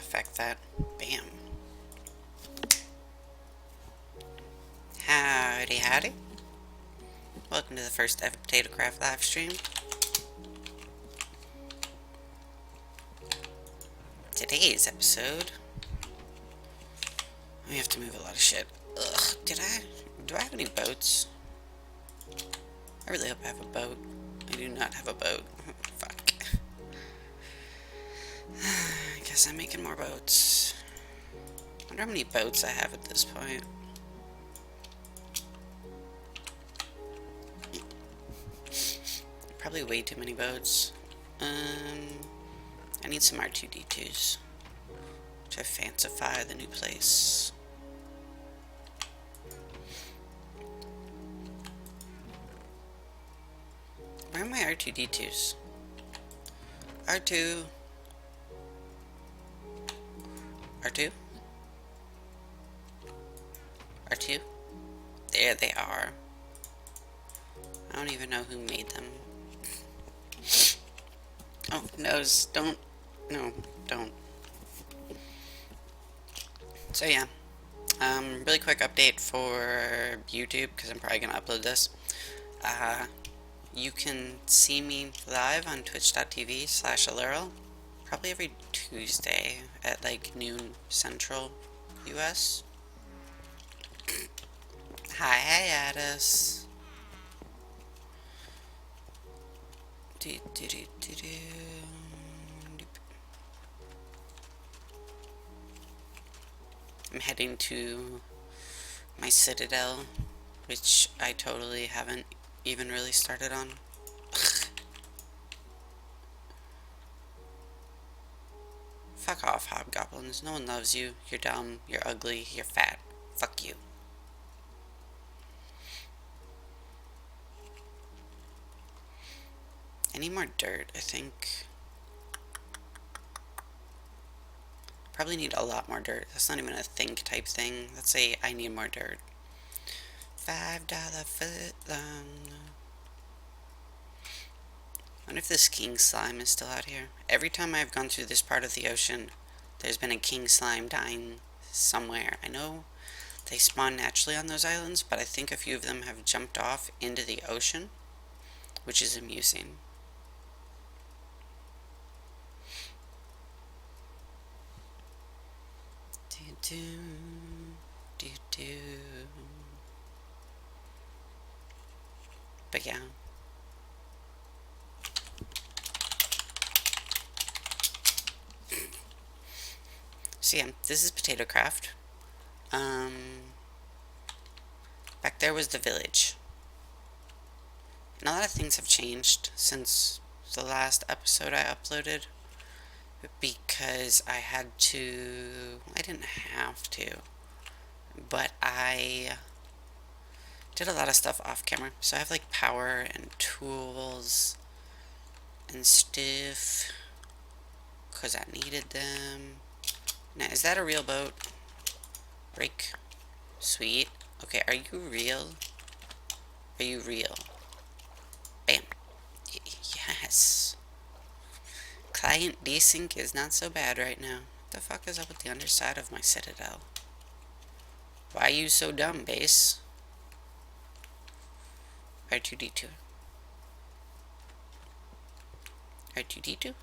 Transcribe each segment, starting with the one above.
affect that. Bam. Howdy, howdy. Welcome to the first ever PotatoCraft live stream. Today's episode, we have to move a lot of shit. Ugh, do I have any boats? I really hope I have a boat. I do not have a boat. Fuck. I guess I'm making more boats. I wonder how many boats I have at this point. Probably way too many boats. I need some R2-D2s to fancify the new place. Where are my R2-D2s? R2. R2? R2? There they are. I don't even know who made them. Oh, nose, don't. No, don't. So yeah, really quick update for YouTube, because I'm probably going to upload this. You can see me live on twitch.tv/Alero, probably every Tuesday at like noon Central US. Hiatus. I'm heading to my citadel, which I totally haven't even really started on. Fuck off, hobgoblins. No one loves you. You're dumb. You're ugly. You're fat. Fuck you. I need more dirt, I think. Probably need a lot more dirt. That's not even a think type thing. Let's say I need more dirt. $5 foot long. I wonder if this king slime is still out here. Every time I've gone through this part of the ocean, there's been a king slime dying somewhere. I know they spawn naturally on those islands, but I think a few of them have jumped off into the ocean, which is amusing. But yeah. So yeah, this is PotatoCraft. Back there was the village. And a lot of things have changed since the last episode I uploaded. Because I didn't have to, but I did a lot of stuff off camera. So I have like power and tools and stuff, because I needed them. Now, is that a real boat? Break. Sweet. Okay, are you real? Are you real? Bam. Yes. Client desync is not so bad right now. What the fuck is up with the underside of my citadel? Why are you so dumb, base? R2-D2. R2-D2?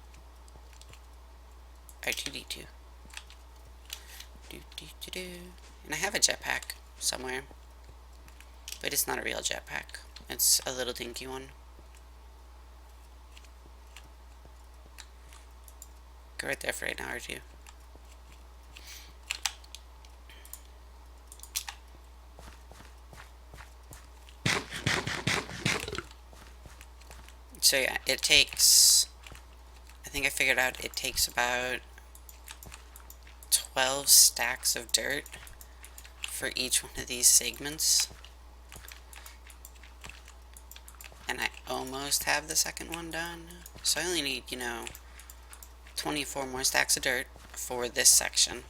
R2-D2. And I have a jetpack somewhere. But it's not a real jetpack. It's a little dinky one. Go right there for right now, R2. So yeah, it takes, I think I figured out it takes about 12 stacks of dirt for each one of these segments. And I almost have the second one done. So I only need, 24 more stacks of dirt for this section.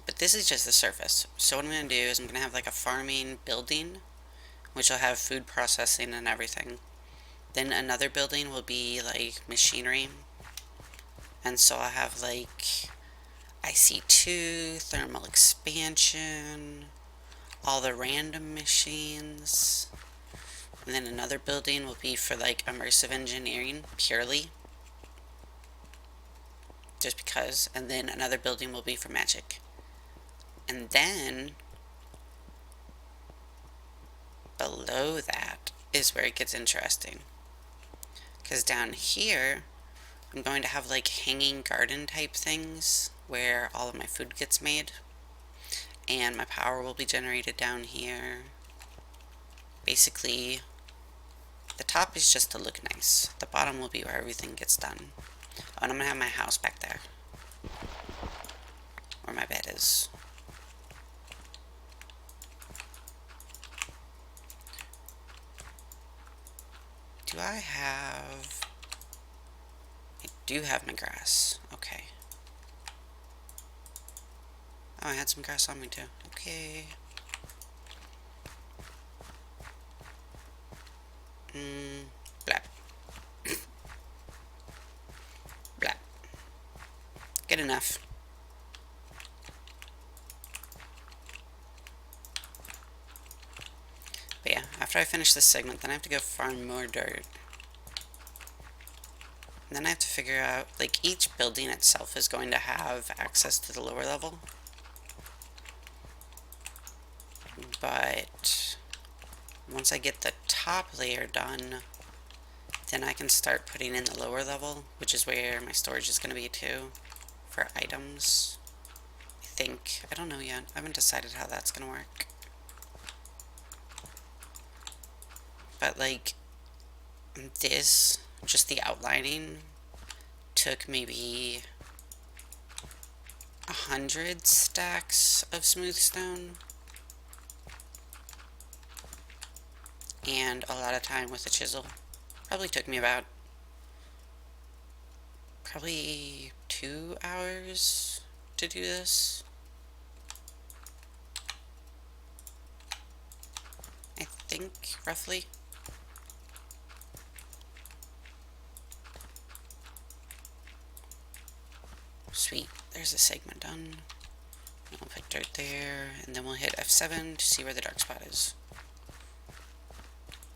But this is just the surface. So what I'm going to do is I'm going to have like a farming building, which will have food processing and everything. Then another building will be like machinery. And so I have like IC2, thermal expansion, all the random machines. And then another building will be for like immersive engineering purely. Just because. And then another building will be for magic. And then below that is where it gets interesting. Because down here, I'm going to have like hanging garden type things where all of my food gets made. And my power will be generated down here. Basically, the top is just to look nice. The bottom will be where everything gets done. Oh, and I'm going to have my house back there. Where my bed is. Do I have... I do have my grass. Okay. Oh, I had some grass on me too. Okay. Blap. Blap. Good enough. But yeah, after I finish this segment, then I have to go farm more dirt. And then I have to figure out, like, each building itself is going to have access to the lower level. But once I get the top layer done, then I can start putting in the lower level, which is where my storage is going to be too, for items. I think. I don't know yet. I haven't decided how that's going to work. But like, this, just the outlining, took maybe 100 stacks of smooth stone. And a lot of time with a chisel. Probably took me about probably 2 hours to do this. I think, roughly. Sweet, there's a segment done. And we'll put dirt there, and then we'll hit F7 to see where the dark spot is.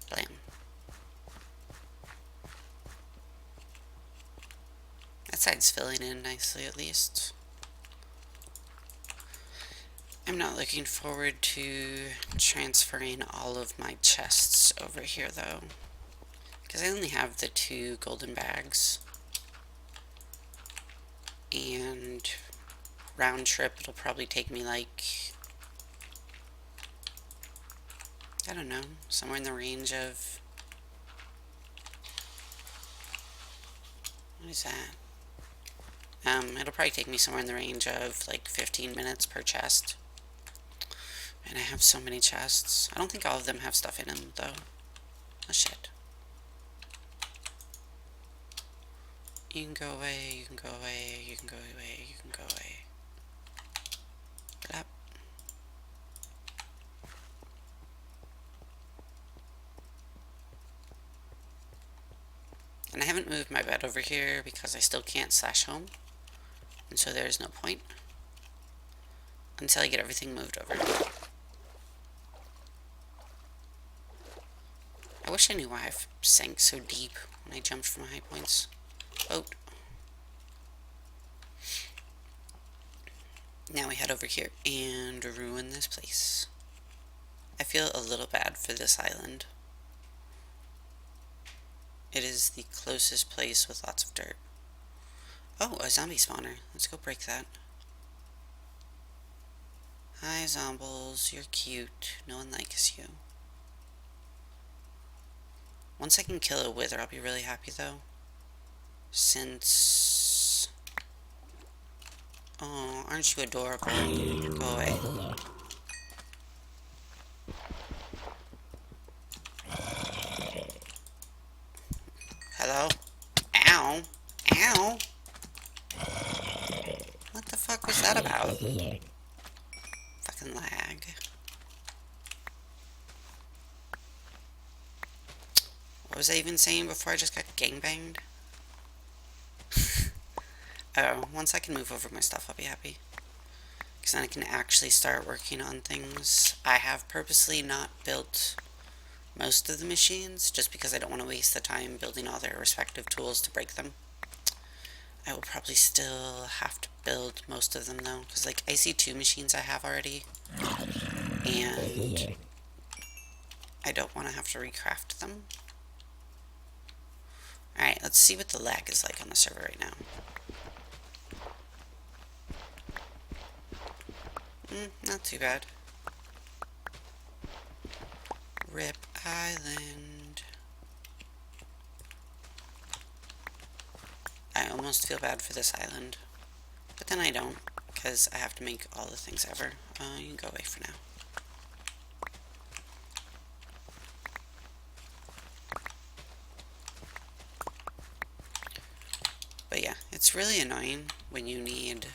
Blam. That side's filling in nicely, at least. I'm not looking forward to transferring all of my chests over here, though. Because I only have the 2 golden bags. And round trip, it'll probably take me like, I don't know, somewhere in the range of, what is that? It'll probably take me somewhere in the range of like 15 minutes per chest. And I have so many chests. I don't think all of them have stuff in them, though. Oh, shit. You can go away, you can go away, you can go away, you can go away. Blap. And I haven't moved my bed over here because I still can't slash home. And so there's no point until I get everything moved over. I wish I knew why I sank so deep when I jumped from high points. Boat. Now we head over here and ruin this place. I feel a little bad for this island. It is the closest place with lots of dirt. Oh, a zombie spawner. Let's go break that. Hi, zombies. You're cute. No one likes you. Once I can kill a wither, I'll be really happy, though. Since... Oh, aren't you adorable? Go away. Hello? Ow. Ow. What the fuck was that about? Fucking lag. What was I even saying before I just got gangbanged? Oh, once I can move over my stuff, I'll be happy. Because then I can actually start working on things. I have purposely not built most of the machines, just because I don't want to waste the time building all their respective tools to break them. I will probably still have to build most of them though, because like I see 2 machines I have already, and I don't want to have to recraft them. Alright, let's see what the lag is like on the server right now. Not too bad. Rip Island. I almost feel bad for this island, but then I don't, because I have to make all the things ever. You can go away for now. But yeah, it's really annoying when you need,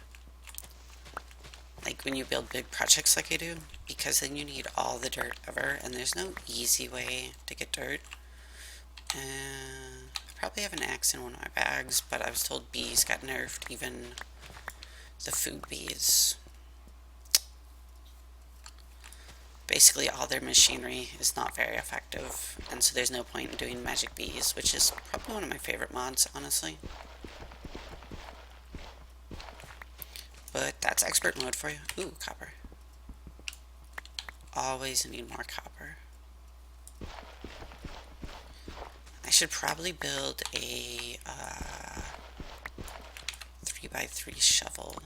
like when you build big projects like I do, because then you need all the dirt ever, and there's no easy way to get dirt. I probably have an axe in one of my bags, but I was told bees got nerfed, even the food bees. Basically all their machinery is not very effective, and so there's no point in doing magic bees, which is probably one of my favorite mods, honestly. But that's expert mode for you. Ooh, copper. Always need more copper. I should probably build a 3x3 shovel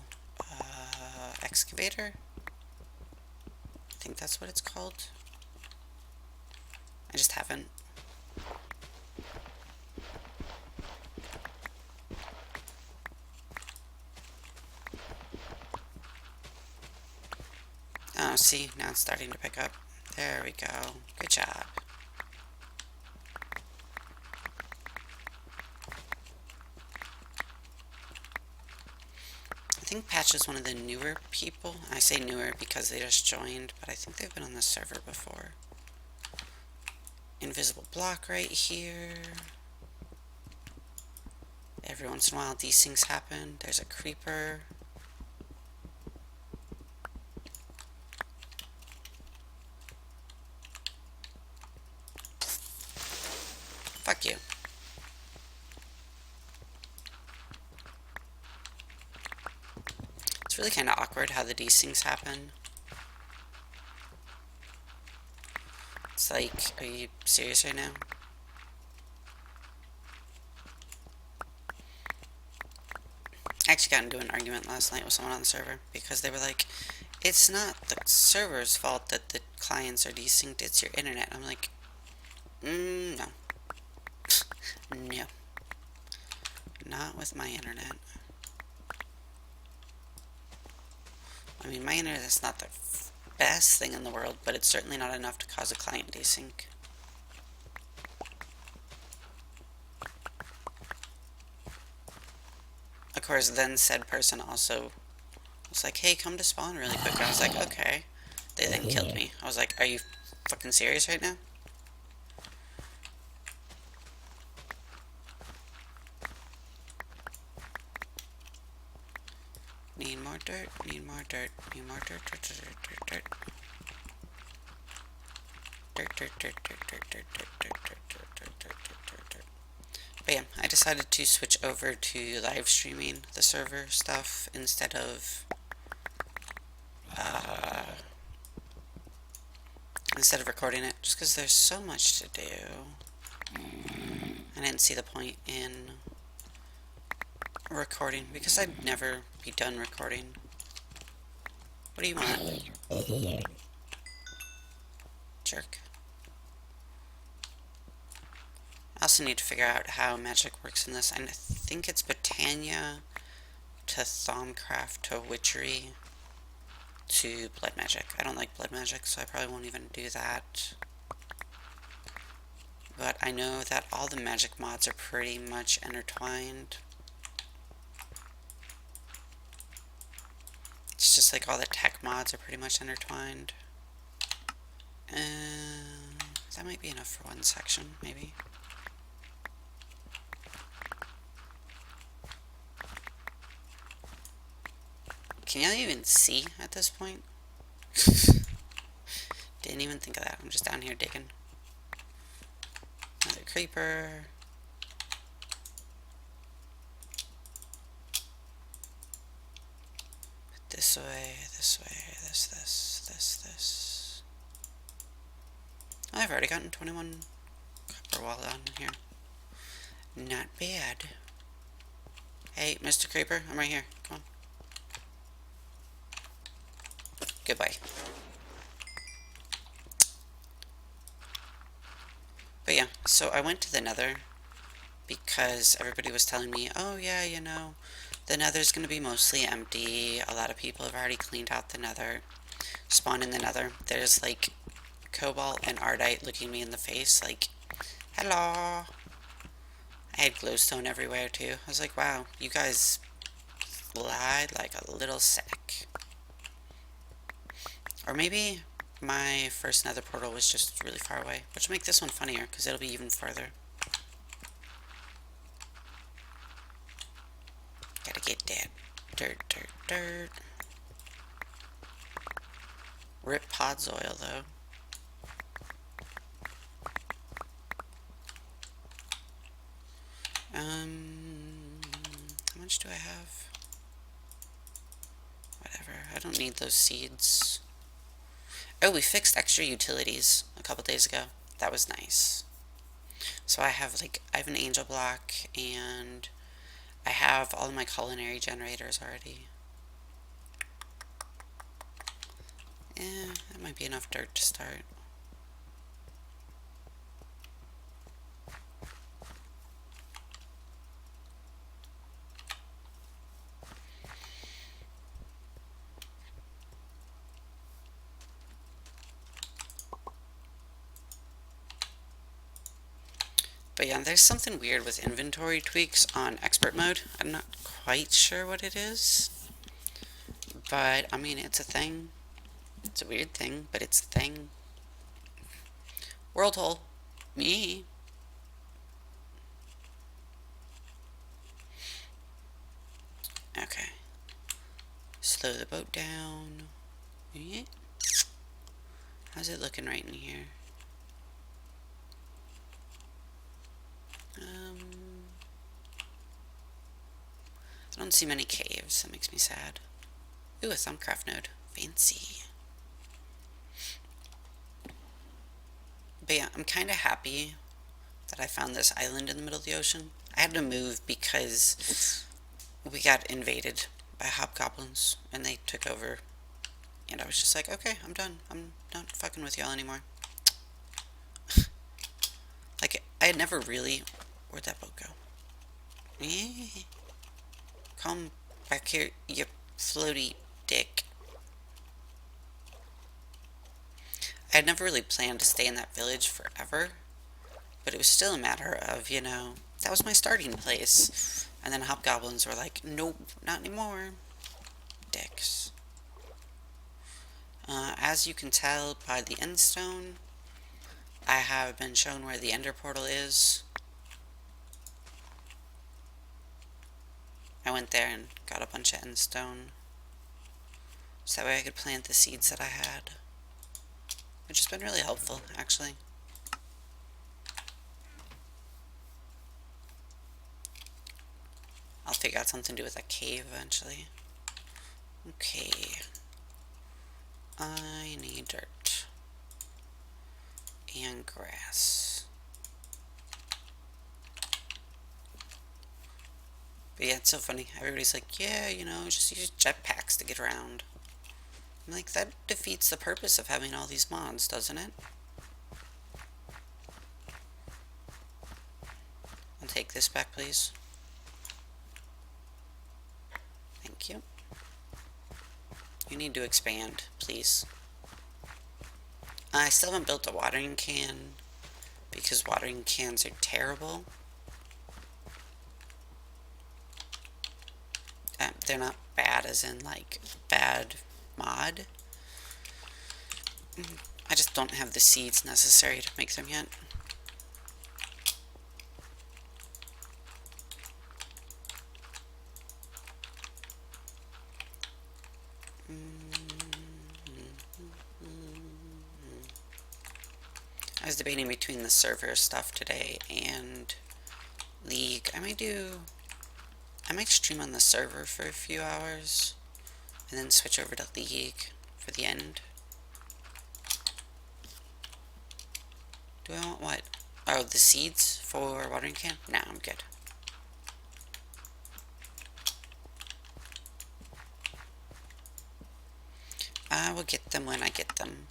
excavator. I think that's what it's called. I just haven't. Oh, see, now it's starting to pick up. There we go. Good job. I think Patch is one of the newer people. I say newer because they just joined, but I think they've been on the server before. Invisible block right here. Every once in a while these things happen. There's a creeper. Fuck you. It's really kind of awkward how these things happen. It's like, are you serious right now? I actually got into an argument last night with someone on the server because they were like, it's not the server's fault that the clients are desynced, it's your internet. I'm like, no. No. Not with my internet. I mean, my internet is not the best thing in the world, but it's certainly not enough to cause a client desync. Of course, then said person also was like, hey, come to spawn really quick. And I was like, okay. They then killed me. I was like, are you fucking serious right now? Need more dirt, need more dirt, need more dirt, dirt, dirt, dirt, dirt. Dirt, dirt, dirt, dirt, dirt, dirt, dirt, dirt, dirt, dirt, dirt, dirt, dirt, dirt. But yeah, I decided to switch over to live streaming the server stuff instead of recording it, just because there's so much to do. I didn't see the point in recording because I'd never be done recording. What do you want? Jerk. I also need to figure out how magic works in this. I think it's Botania to Thaumcraft to Witchery to blood magic. I don't like blood magic, so I probably won't even do that. But I know that all the magic mods are pretty much intertwined. It's just like all the tech mods are pretty much intertwined. That might be enough for one section, maybe. Can y'all even see at this point? Didn't even think of that. I'm just down here digging. Another creeper. This way, this. Oh, I've already gotten 21 copper wall down here. Not bad. Hey, Mr. Creeper, I'm right here. Come on. Goodbye. But yeah, so I went to the Nether because everybody was telling me, oh yeah, you know, the Nether's gonna be mostly empty. A lot of people have already cleaned out the Nether. Spawn in the Nether. There's like Cobalt and Ardite looking me in the face like, hello. I had glowstone everywhere too. I was like, wow, you guys lied like a little sack. Or maybe my first Nether portal was just really far away, which will make this one funnier because it'll be even farther. Gotta get that dirt. Rip Pod's oil though. How much do I have? Whatever, I don't need those seeds. Oh, we fixed extra utilities a couple days ago. That was nice. So I have an angel block and I have all of my culinary generators already. That might be enough dirt to start. But yeah, there's something weird with inventory tweaks on expert mode. I'm not quite sure what it is. But, I mean, it's a thing. It's a weird thing, but it's a thing. World hole. Me. Okay. Slow the boat down. Yeah. How's it looking right in here? I don't see many caves. That makes me sad. Ooh, a Thumbcraft node. Fancy. But yeah, I'm kind of happy that I found this island in the middle of the ocean. I had to move because we got invaded by hobgoblins and they took over. And I was just like, okay, I'm done. I'm not fucking with y'all anymore. Like, I had never really... Where'd that boat go? Come back here, you floaty dick. I had never really planned to stay in that village forever, but it was still a matter of, you know, that was my starting place. And then hobgoblins were like, nope, not anymore. Dicks. As you can tell by the end stone, I have been shown where the ender portal is. I went there and got a bunch of end stone, so that way I could plant the seeds that I had, which has been really helpful, actually. I'll figure out something to do with that cave eventually. Okay. I need dirt. And grass. But yeah, it's so funny. Everybody's like, yeah, you know, just use jetpacks to get around. I'm like, that defeats the purpose of having all these mods, doesn't it? I'll take this back, please. Thank you. You need to expand, please. I still haven't built a watering can because watering cans are terrible. They're not bad as in like bad mod. I just don't have the seeds necessary to make them yet. I was debating between the server stuff today and League. I might stream on the server for a few hours and then switch over to League for the end. Do I want what? Oh, the seeds for watering can? Nah, I'm good. I will get them when I get them.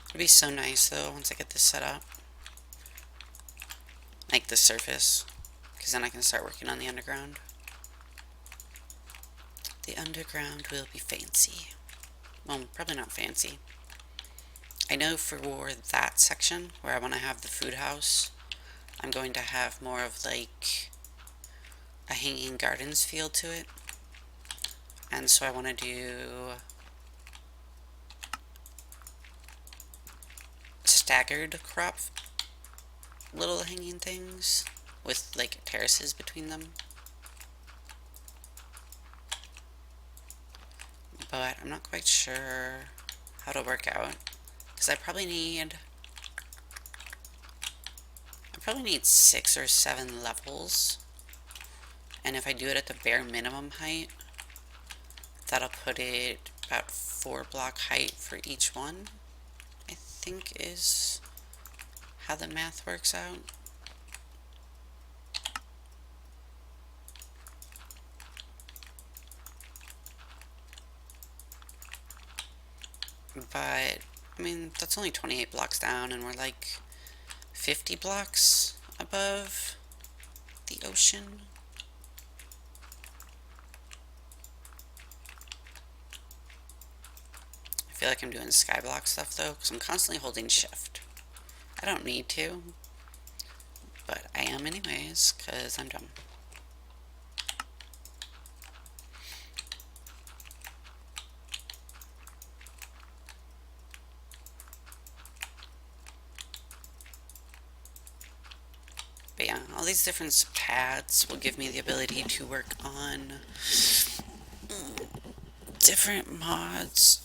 It'd be so nice though once I get this set up. Like the surface. Because then I can start working on the underground. The underground will be fancy. Well, probably not fancy. I know for that section where I want to have the food house, I'm going to have more of like a hanging gardens feel to it. And so I want to do staggered crop little hanging things with like terraces between them. But I'm not quite sure how to work out because I probably need 6 or 7 levels, and if I do it at the bare minimum height, that'll put it about 4 block height for each one, I think is how the math works out. But I mean, that's only 28 blocks down, and we're like 50 blocks above the ocean. I feel like I'm doing skyblock stuff though, because I'm constantly holding shift. I don't need to, but I am anyways, because I'm dumb. But yeah, all these different pads will give me the ability to work on different mods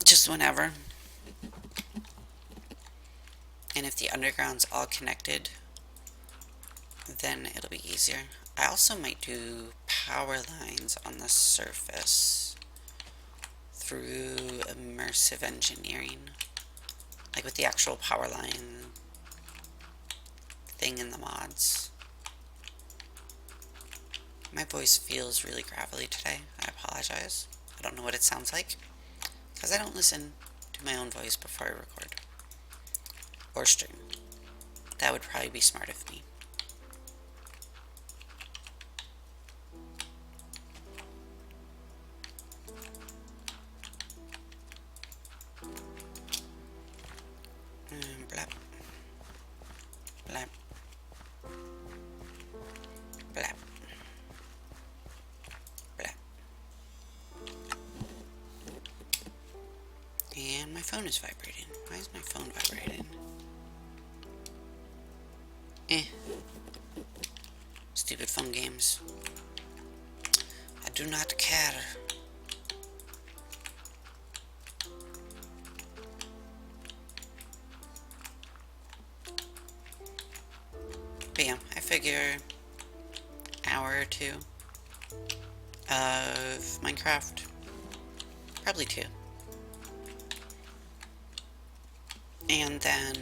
just whenever. And if the underground's all connected, then it'll be easier. I also might do power lines on the surface through immersive engineering, like with the actual power line thing in the mods. My voice feels really gravelly today. I apologize. I don't know what it sounds like because I don't listen to my own voice before I record or stream. That would probably be smart of me. Blap. Blap. Blap. Blap. And my phone is vibrating. Why is my phone vibrating? Stupid phone games. I do not care. But yeah, I figure hour or 2 of Minecraft. Probably 2. And then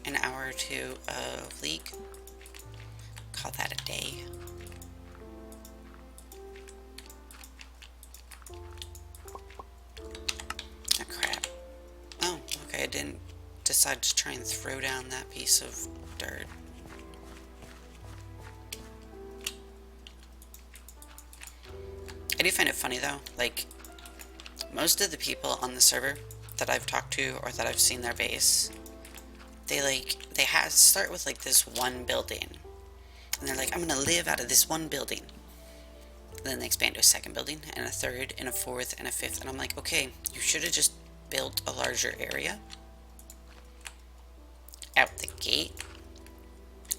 an hour or 2 of League. Call that a day. Oh crap. Oh, okay, I didn't decide to try and throw down that piece of dirt. I do find it funny though, like, most of the people on the server that I've talked to or that I've seen their base, they start with like this one building, and they're like, I'm gonna live out of this one building. And then they expand to a second building, and a third, and a fourth, and a fifth, and I'm like, okay, you should have just built a larger area out the gate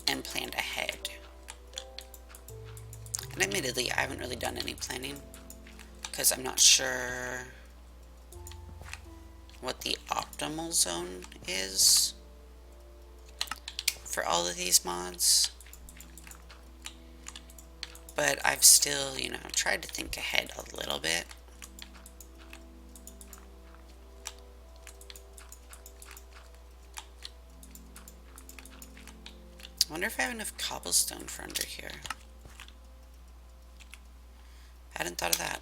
and planned ahead. And admittedly, I haven't really done any planning because I'm not sure what the optimal zone is for all of these mods. But I've still, you know, tried to think ahead a little bit. I wonder if I have enough cobblestone for under here. I hadn't thought of that.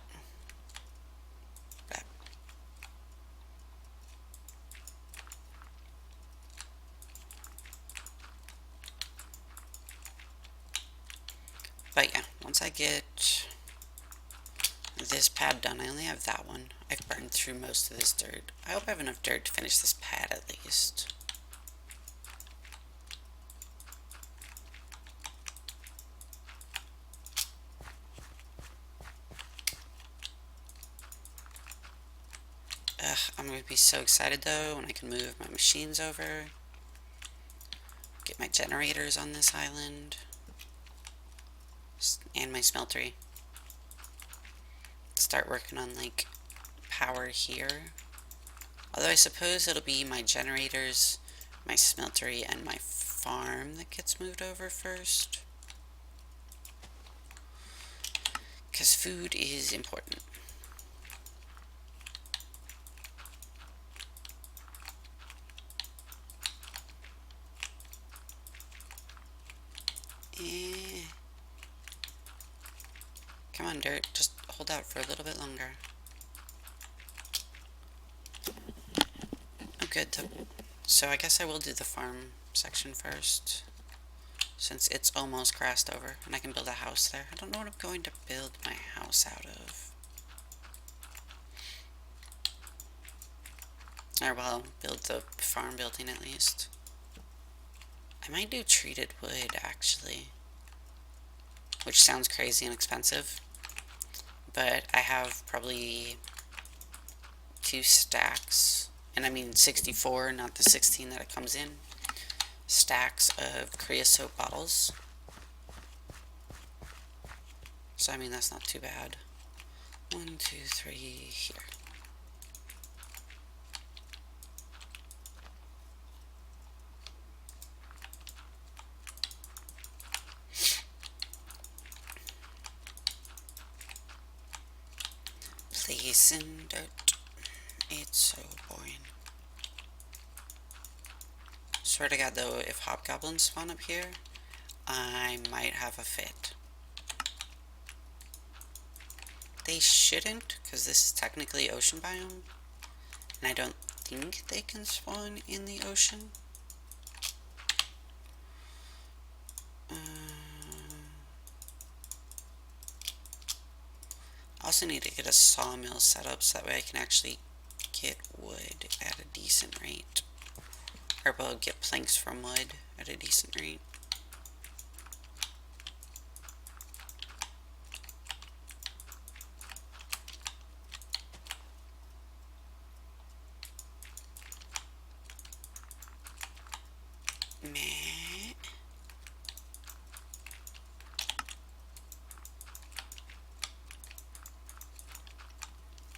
But yeah, once I get this pad done, I only have that one. I've burned through most of this dirt. I hope I have enough dirt to finish this pad at least. Ugh, I'm going to be so excited though when I can move my machines over. Get my generators on this island. And my smeltery. Start working on like power here. Although I suppose it'll be my generators, my smeltery, and my farm that gets moved over first. Because food is important. Come on, dirt. Just hold out for a little bit longer. Oh, good. So I guess I will do the farm section first, since it's almost grassed over, and I can build a house there. I don't know what I'm going to build my house out of. Or, well, build the farm building at least. I might do treated wood, actually. Which sounds crazy and expensive. But I have probably 2 stacks. And I mean 64, not the 16 that it comes in. Stacks of creosote bottles. So, I mean, that's not too bad. 1, 2, 3, here. Placing dirt. It's so boring. Swear to God though, if hobgoblins spawn up here, I might have a fit. They shouldn't, because this is technically ocean biome, and I don't think they can spawn in the ocean. I also need to get a sawmill set up so that way I can actually get wood at a decent rate. Or well, get planks from wood at a decent rate. Meh.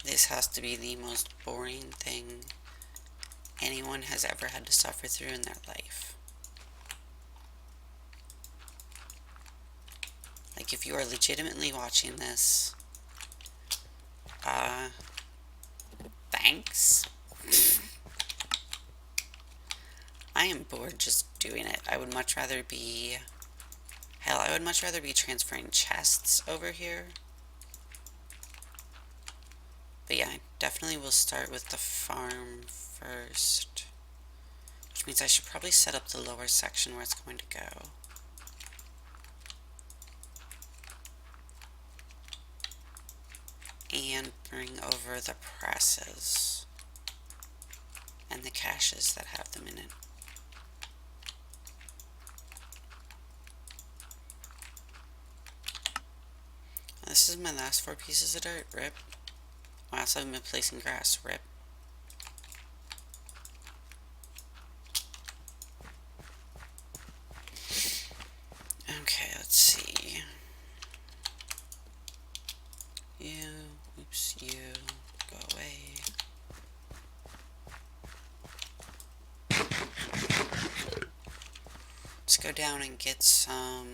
This has to be the most boring thing anyone has ever had to suffer through in their life. Like, if you are legitimately watching this, thanks. I am bored just doing it. I would much rather be... Hell, I would much rather be transferring chests over here. But yeah, I definitely will start with the farm first. Which means I should probably set up the lower section where it's going to go. And bring over the presses. And the caches that have them in it. This is my last 4 pieces of dirt, rip. I also haven't been placing grass, rip. go down and get some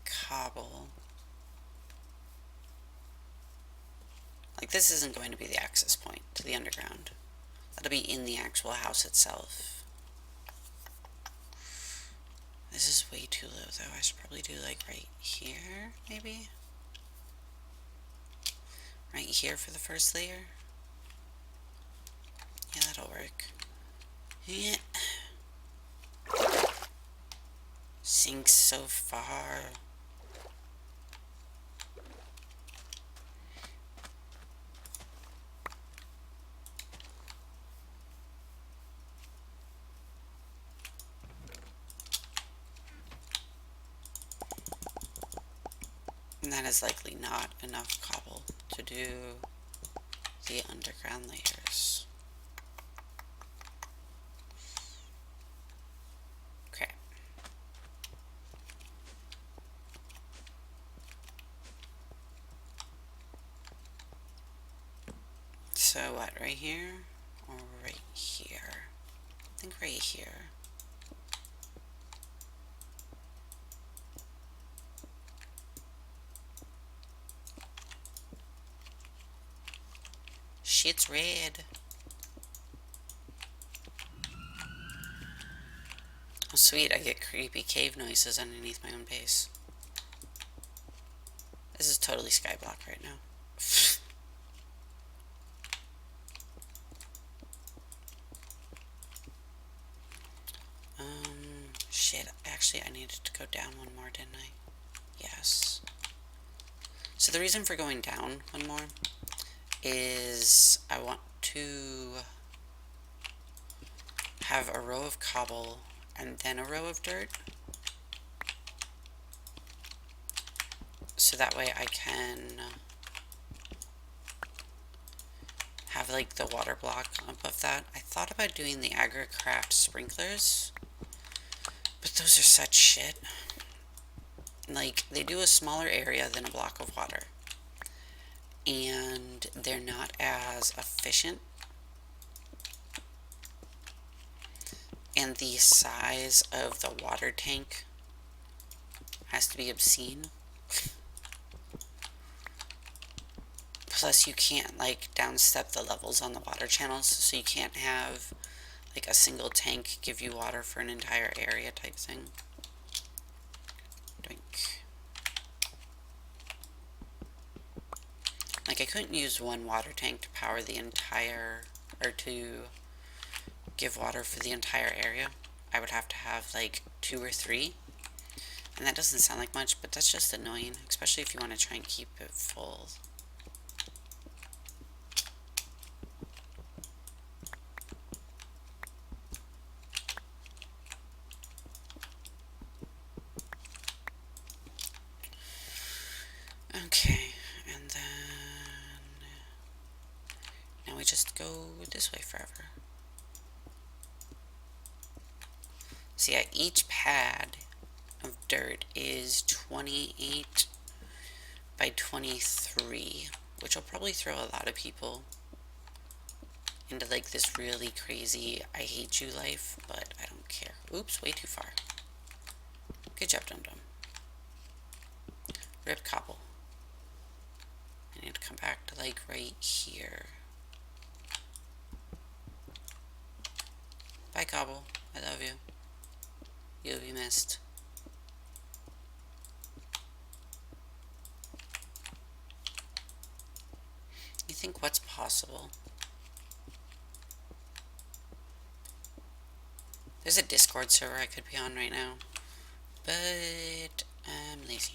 cobble. Like, this isn't going to be the access point to the underground. That'll be in the actual house itself. This is way too low, though. I should probably do, like, right here, maybe? Right here for the first layer? Yeah, that'll work. Yeah. Sinks so far. And that is likely not enough cobble to do the underground layers. Okay. So what, right here or right here? I think right here. Shit's red. Oh sweet, I get creepy cave noises underneath my own base. This is totally skyblock right now. Shit, actually I needed to go down one more, didn't I? Yes. So the reason for going down one more is I want to have a row of cobble and then a row of dirt. So that way I can have like the water block above that. I thought about doing the PotatoCraft sprinklers, but those are such shit. Like, they do a smaller area than a block of water, and they're not as efficient, and the size of the water tank has to be obscene. Plus you can't like downstep the levels on the water channels, so you can't have like a single tank give you water for an entire area type thing. Drink. Like, I couldn't use one water tank to power the entire, or to give water for the entire area. I would have to have like 2 or 3. And that doesn't sound like much, but that's just annoying, especially if you want to try and keep it full. Okay, and then now we just go this way forever. So yeah, each pad of dirt is 28 by 23, which will probably throw a lot of people into like this really crazy I hate you life, but I don't care. Oops, way too far. Good job, Dum Dum. Rip cobble. I need to come back to like right here. Bye, cobble. I love you. You'll be missed. You think what's possible? There's a Discord server I could be on right now, but I'm lazy.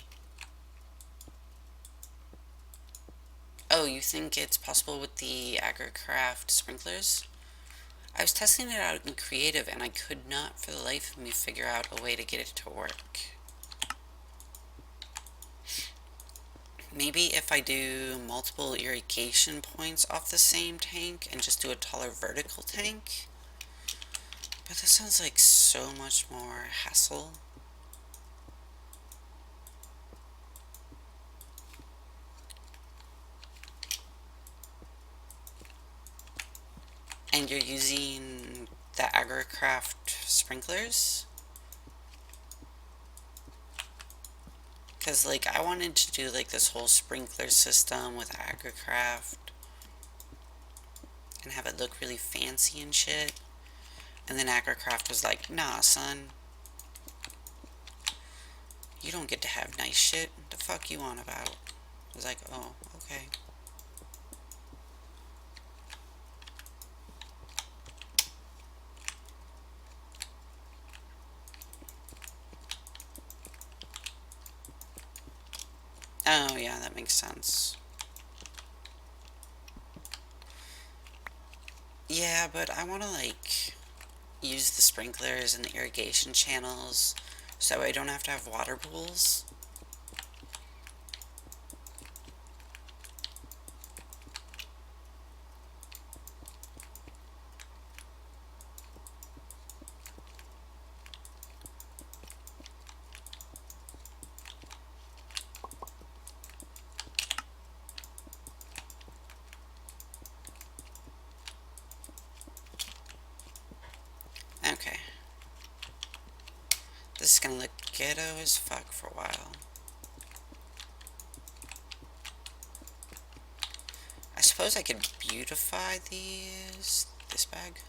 Oh, you think it's possible with the PotatoCraft sprinklers? I was testing it out in creative and I could not for the life of me figure out a way to get it to work. Maybe if I do multiple irrigation points off the same tank and just do a taller vertical tank. But that sounds like so much more hassle. And you're using the PotatoCraft sprinklers? Because, like, I wanted to do, like, this whole sprinkler system with PotatoCraft and have it look really fancy and shit. And then PotatoCraft was like, nah, son. You don't get to have nice shit. What the fuck you on about? I was like, oh, okay. Oh, yeah, that makes sense. Yeah, but I want to, like, use the sprinklers and the irrigation channels so I don't have to have water pools. Okay. This is gonna look ghetto as fuck for a while. I suppose I could beautify these. This bag?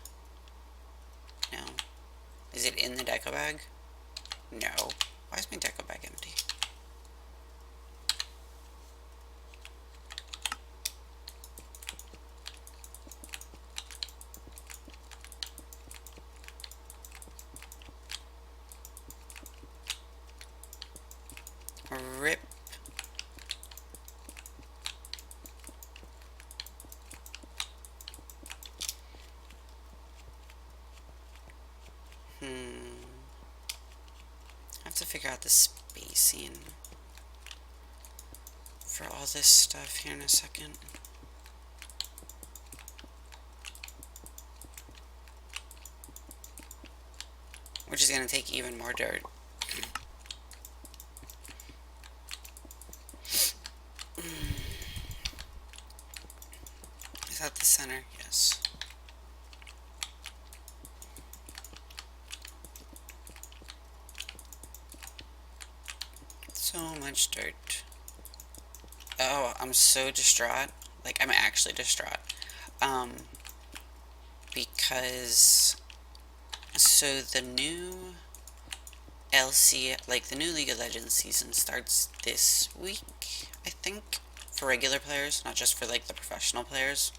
No. Is it in the deco bag? No. Why is my deco bag empty? Rip. I have to figure out the spacing for all this stuff here in a second. Which is going to take even more dirt. Is that the center? Yes. So much dirt. Oh, I'm so distraught. Like, I'm actually distraught. Because... So, the new LC, like, the new League of Legends season starts this week, I think. For regular players, not just for, like, the professional players.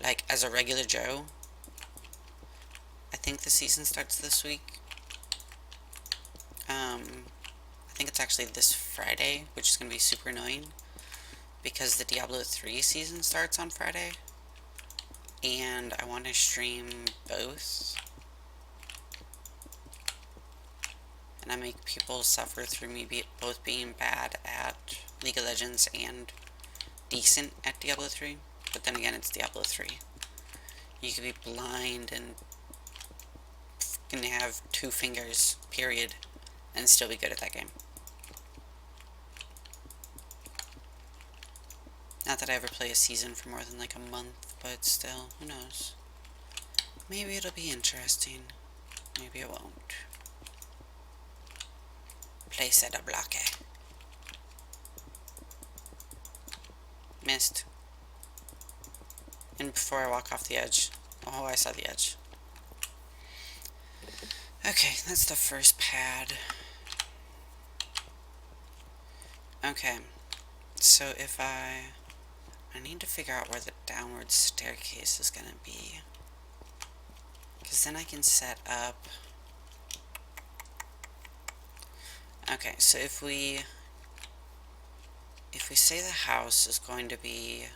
Like, as a regular Joe, I think the season starts this week. I think it's actually this Friday, which is going to be super annoying. Because the Diablo 3 season starts on Friday. And I want to stream both. And I make people suffer through me both being bad at League of Legends and decent at Diablo 3. But then again, it's Diablo 3. You could be blind and can have 2 fingers, period, and still be good at that game. Not that I ever play a season for more than like a month, but still, who knows. Maybe it'll be interesting. Maybe it won't. Place at a block. Missed. And before I walk off the edge. Oh, I saw the edge. Okay, that's the first pad. Okay. So if I need to figure out where the downward staircase is gonna be. Because then I can set up... Okay, so if we say the house is going to be...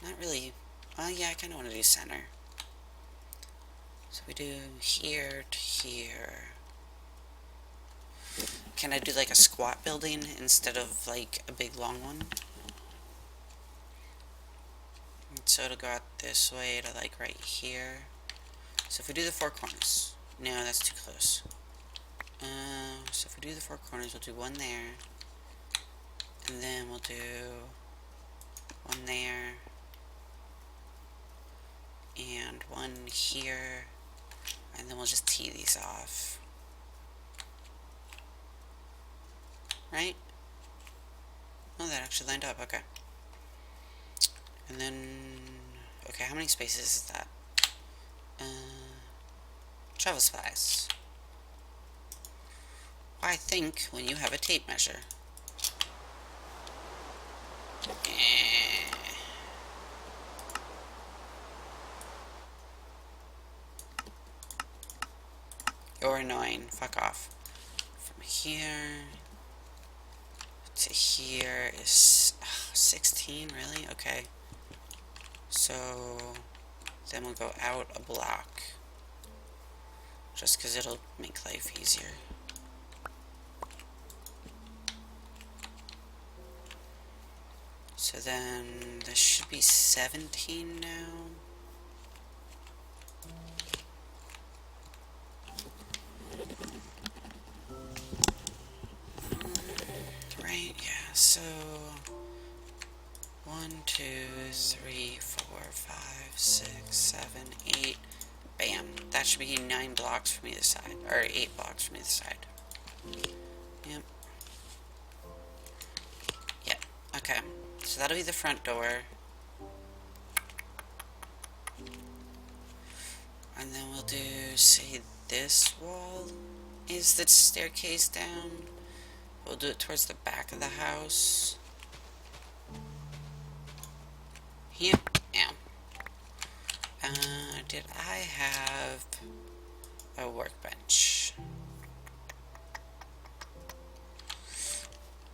Not really... Well, yeah, I kind of want to do center. So we do here to here. Can I do like a squat building instead of like a big long one? And so it'll go out this way to like right here. So if we do the 4 corners. No, that's too close. So if we do the 4 corners, we'll do one there. And then we'll do one there. And one here. And then we'll just tee these off. right? Oh, that actually lined up, okay. And then, okay, how many spaces is that? Travel supplies. I think when you have a tape measure. You're annoying. Fuck off. From here to here is 16, really? Okay. So then we'll go out a block. Just because it'll make life easier. So then this should be 17 now. Right, yeah, so 1, 2, 3, 4, 5, 6, 7, 8. Bam. That should be 9 blocks from either side. Or 8 blocks from either side. Yep. Yep. Okay. So that'll be the front door. And then we'll do, say, this wall is the staircase down. We'll do it towards the back of the house. Here. Yeah. Did I have a workbench?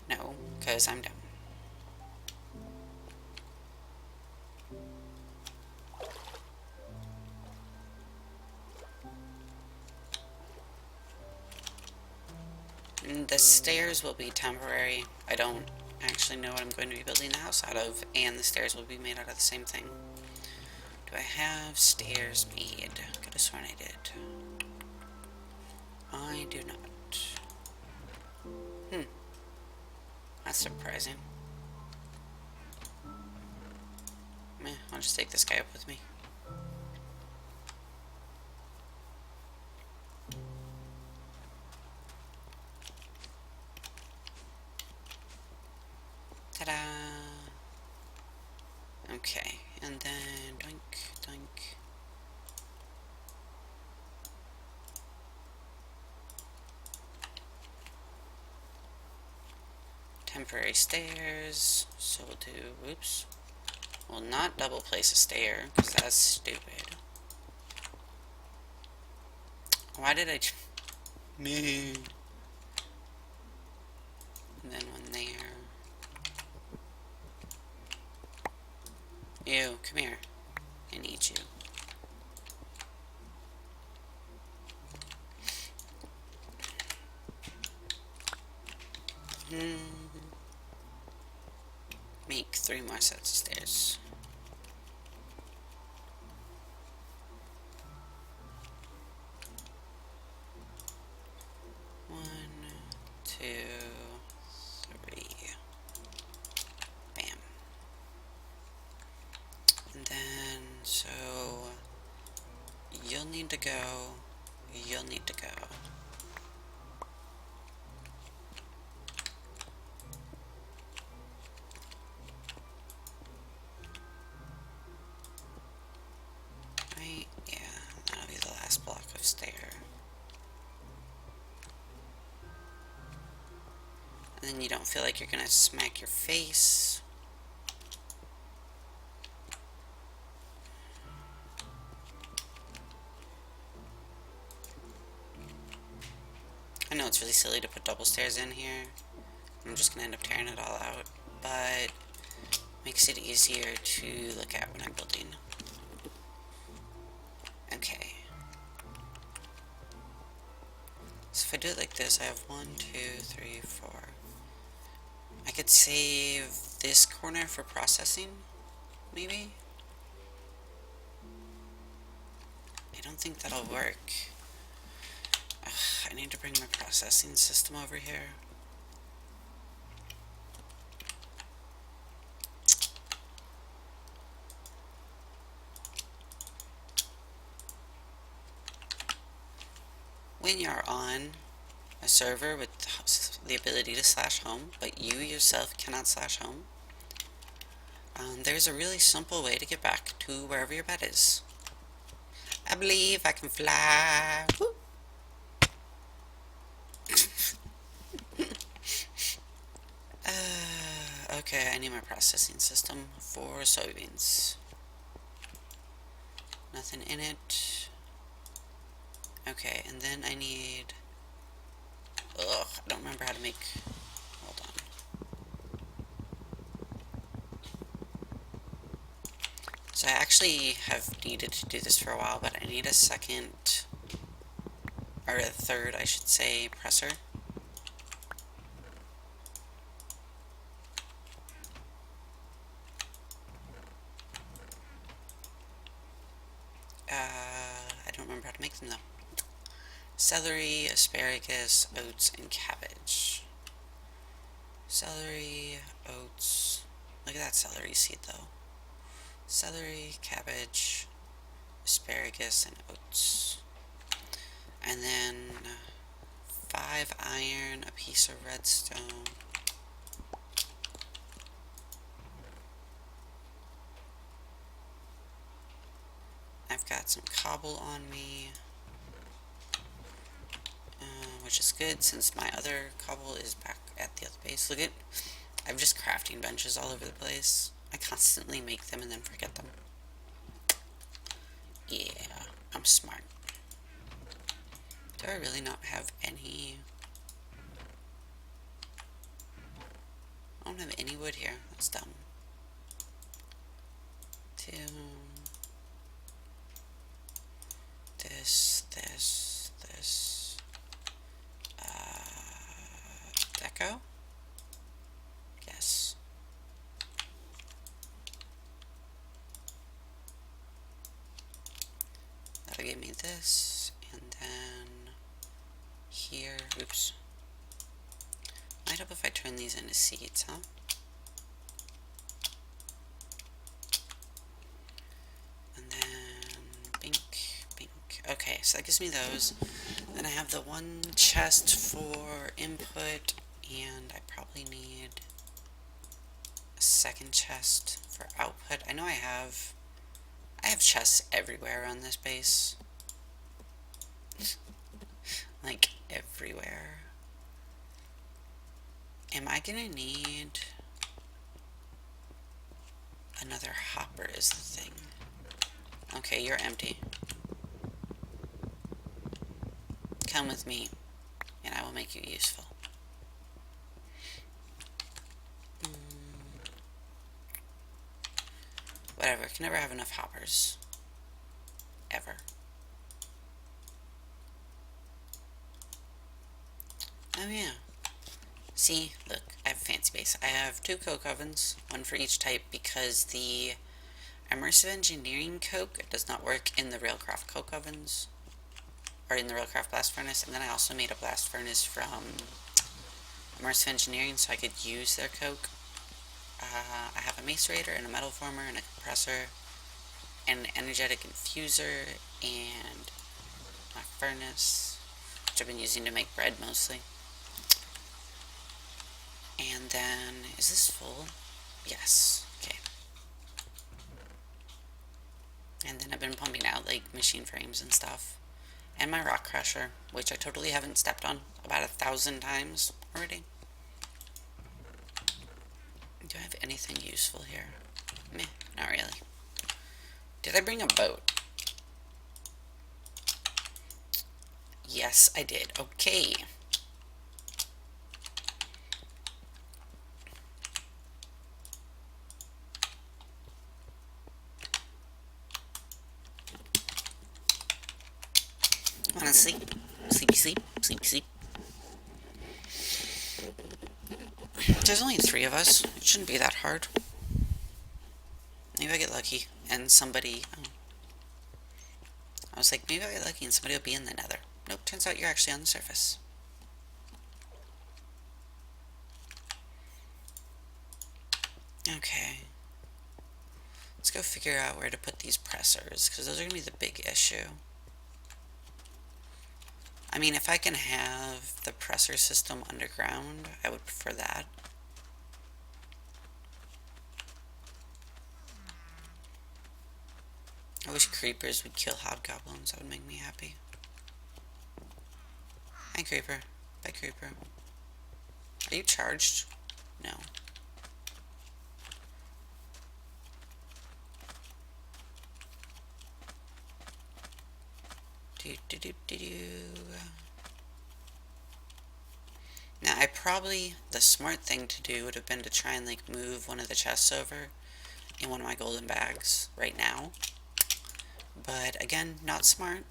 No, because I'm dumb. The stairs will be temporary. I don't actually know what I'm going to be building the house out of, and the stairs will be made out of the same thing. Do I have stairs made? Could have sworn I did. I do not. That's surprising. Meh, I'll just take this guy up with me. Ta-da! Okay, and then doink, doink. Temporary stairs, so we'll do, oops. We'll not double place a stair, because that's stupid. Why did I... Me. And then one there. Ew, come here. I need you. Make 3 more sets of stairs. One, 2, 3. Bam. And then, so you'll need to go. You'll need to go. Right? Yeah, that'll be the last block of stair. And then you don't feel like you're gonna smack your face. I know it's really silly to put double stairs in here. I'm just gonna end up tearing it all out, but makes it easier to look at when I'm building. Okay. So if I do it like this, I have 1, 2, 3, 4. I could save this corner for processing, maybe? I don't think that'll work. Ugh, I need to bring my processing system over here. When you're on a server with the ability to slash home, but you yourself cannot slash home, there's a really simple way to get back to wherever your bed is. I believe I can fly. Woo. Okay, I need my processing system for soybeans. Nothing in it. Okay, and then I need... Ugh, I don't remember how to make... Hold on. So I actually have needed to do this for a while, but I need a second... Or a third, I should say, presser. I don't remember how to make them though. Celery, asparagus, oats, and cabbage. Celery, oats. Look at that celery seed though. Celery, cabbage, asparagus, and oats. And then 5 iron, a piece of redstone. I've got some cobble on me, which is good since my other cobble is back at the other base. Look at, I'm just crafting benches all over the place. I constantly make them and then forget them. Yeah, I'm smart. Do I really not have any? I don't have any wood here. That's dumb. 2. This. Deco? Yes. That'll give me this, and then here, oops. Might help if I turn these into seeds, huh? And then bink. Okay, so that gives me those. Then I have the one chest for input, and I probably need a second chest for output. I know I have chests everywhere around this base. Like, everywhere. Am I gonna need another hopper is the thing. Okay, you're empty. Come with me, and I will make you useful. Whatever, can never have enough hoppers. Ever. Oh yeah. See, look, I have a fancy base. I have 2 coke ovens, one for each type, because the immersive engineering coke does not work in the Railcraft coke ovens, or in the Railcraft blast furnace. And then I also made a blast furnace from immersive engineering so I could use their coke. I have a macerator and a metal former and a compressor and an energetic infuser and my furnace, which I've been using to make bread mostly. And then, is this full? Yes. Okay. And then I've been pumping out like machine frames and stuff. And my rock crusher, which I totally haven't stepped on about 1,000 times already. Do I have anything useful here? Meh, not really. Did I bring a boat? Yes, I did. Okay. Wanna sleep? Sleepy sleep, sleepy sleep. There's only 3 of us. It shouldn't be that hard. Maybe I get lucky and somebody... Oh. I was like, maybe I'll get lucky and somebody will be in the nether. Nope, turns out you're actually on the surface. Okay. Let's go figure out where to put these pressers, because those are going to be the big issue. I mean, if I can have the presser system underground, I would prefer that. I wish creepers would kill hobgoblins. That would make me happy. Hi, creeper. Bye, creeper. Are you charged? No. Do do do do do. Now, the smart thing to do would have been to try and like move one of the chests over in one of my golden bags right now. But again, not smart.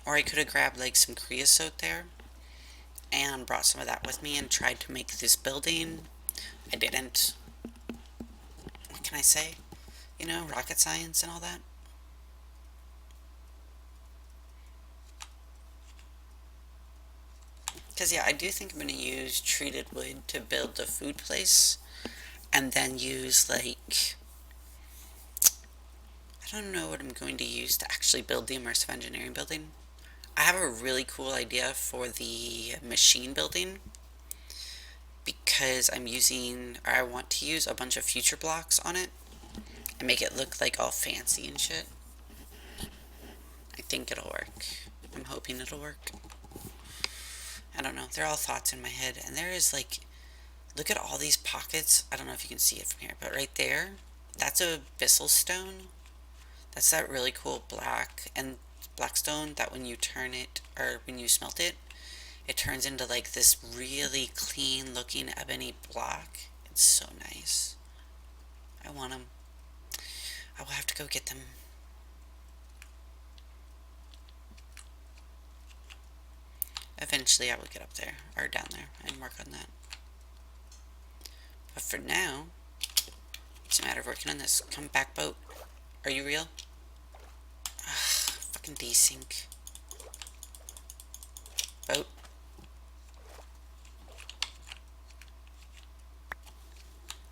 Or I could have grabbed like some creosote there and brought some of that with me and tried to make this building. I didn't. What can I say? You know, rocket science and all that. Because, yeah, I do think I'm going to use treated wood to build the food place. And then use, like... I don't know what I'm going to use to actually build the immersive engineering building. I have a really cool idea for the machine building. Because I want to use a bunch of future blocks on it. And make it look like all fancy and shit. I think it'll work. I'm hoping it'll work. I don't know. They're all thoughts in my head. And there is like, look at all these pockets. I don't know if you can see it from here, but right there, that's a Bissell stone. That's that really cool black stone that when you turn it, or when you smelt it, it turns into like this really clean looking ebony block. It's so nice. I want them. I will have to go get them. Eventually I will get up there, or down there, and work on that. But for now, it's a matter of working on this. Come back, boat. Are you real? Ugh, fucking desync. Boat.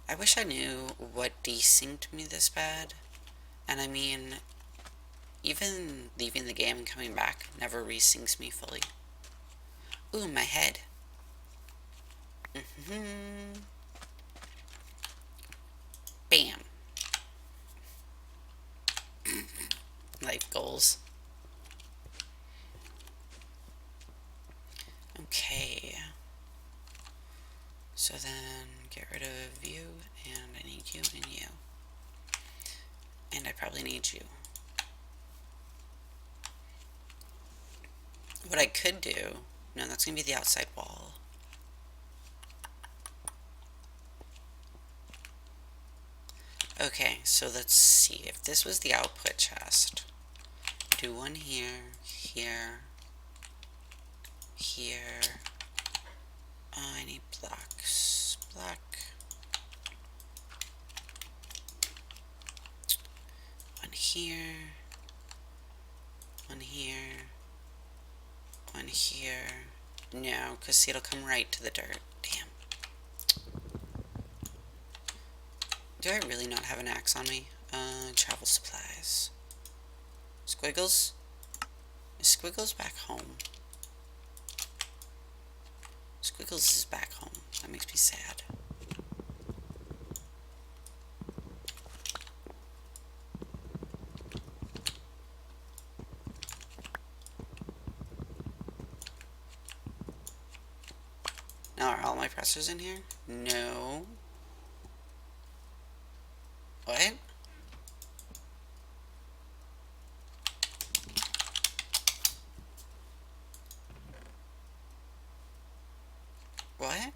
I wish I knew what desynced me this bad. And I mean, even leaving the game and coming back never resyncs me fully. Ooh, my head. Bam. Life goals. Okay. So then, get rid of you, and I need you and you. And I probably need you. What I could do... No, that's going to be the outside wall. Okay, so let's see. If this was the output chest, do one here, here, here. Oh, I need blocks. Block. One here. One here. One here. No, because see, it'll come right to the dirt. Damn. Do I really not have an axe on me? Travel supplies. Squiggles? Is Squiggles back home? Squiggles is back home. That makes me sad. Now, are all my pressers in here? No. What? What?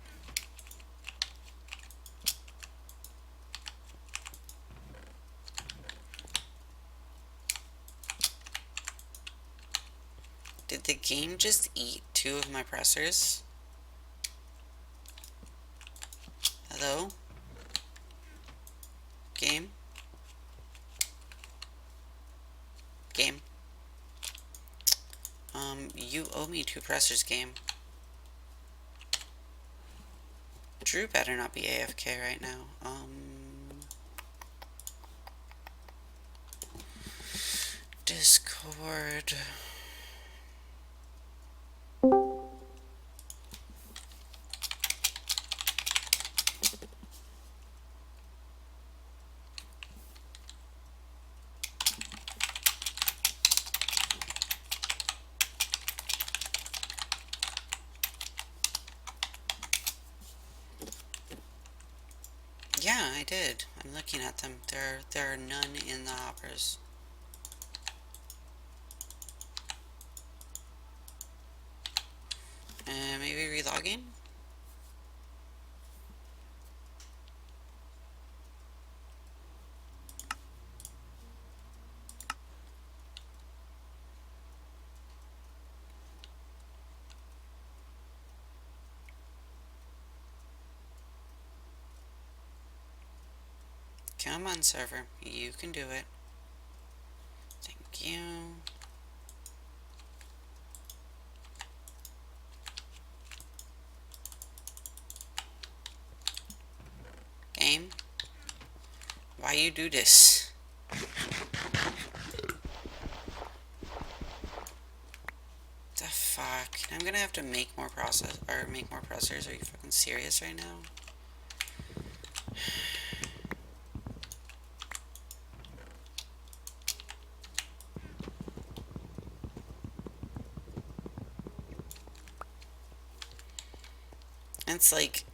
Did the game just eat 2 of my pressers? Hello? Game? Game? You owe me 2 pressers, game. Drew better not be AFK right now. Discord. did. I'm looking at them. There are none in the hoppers. Maybe relogging? Come on, server. You can do it. Thank you. Game? Why you do this? The fuck? I'm gonna have to make more processors. Are you fucking serious right now? It's like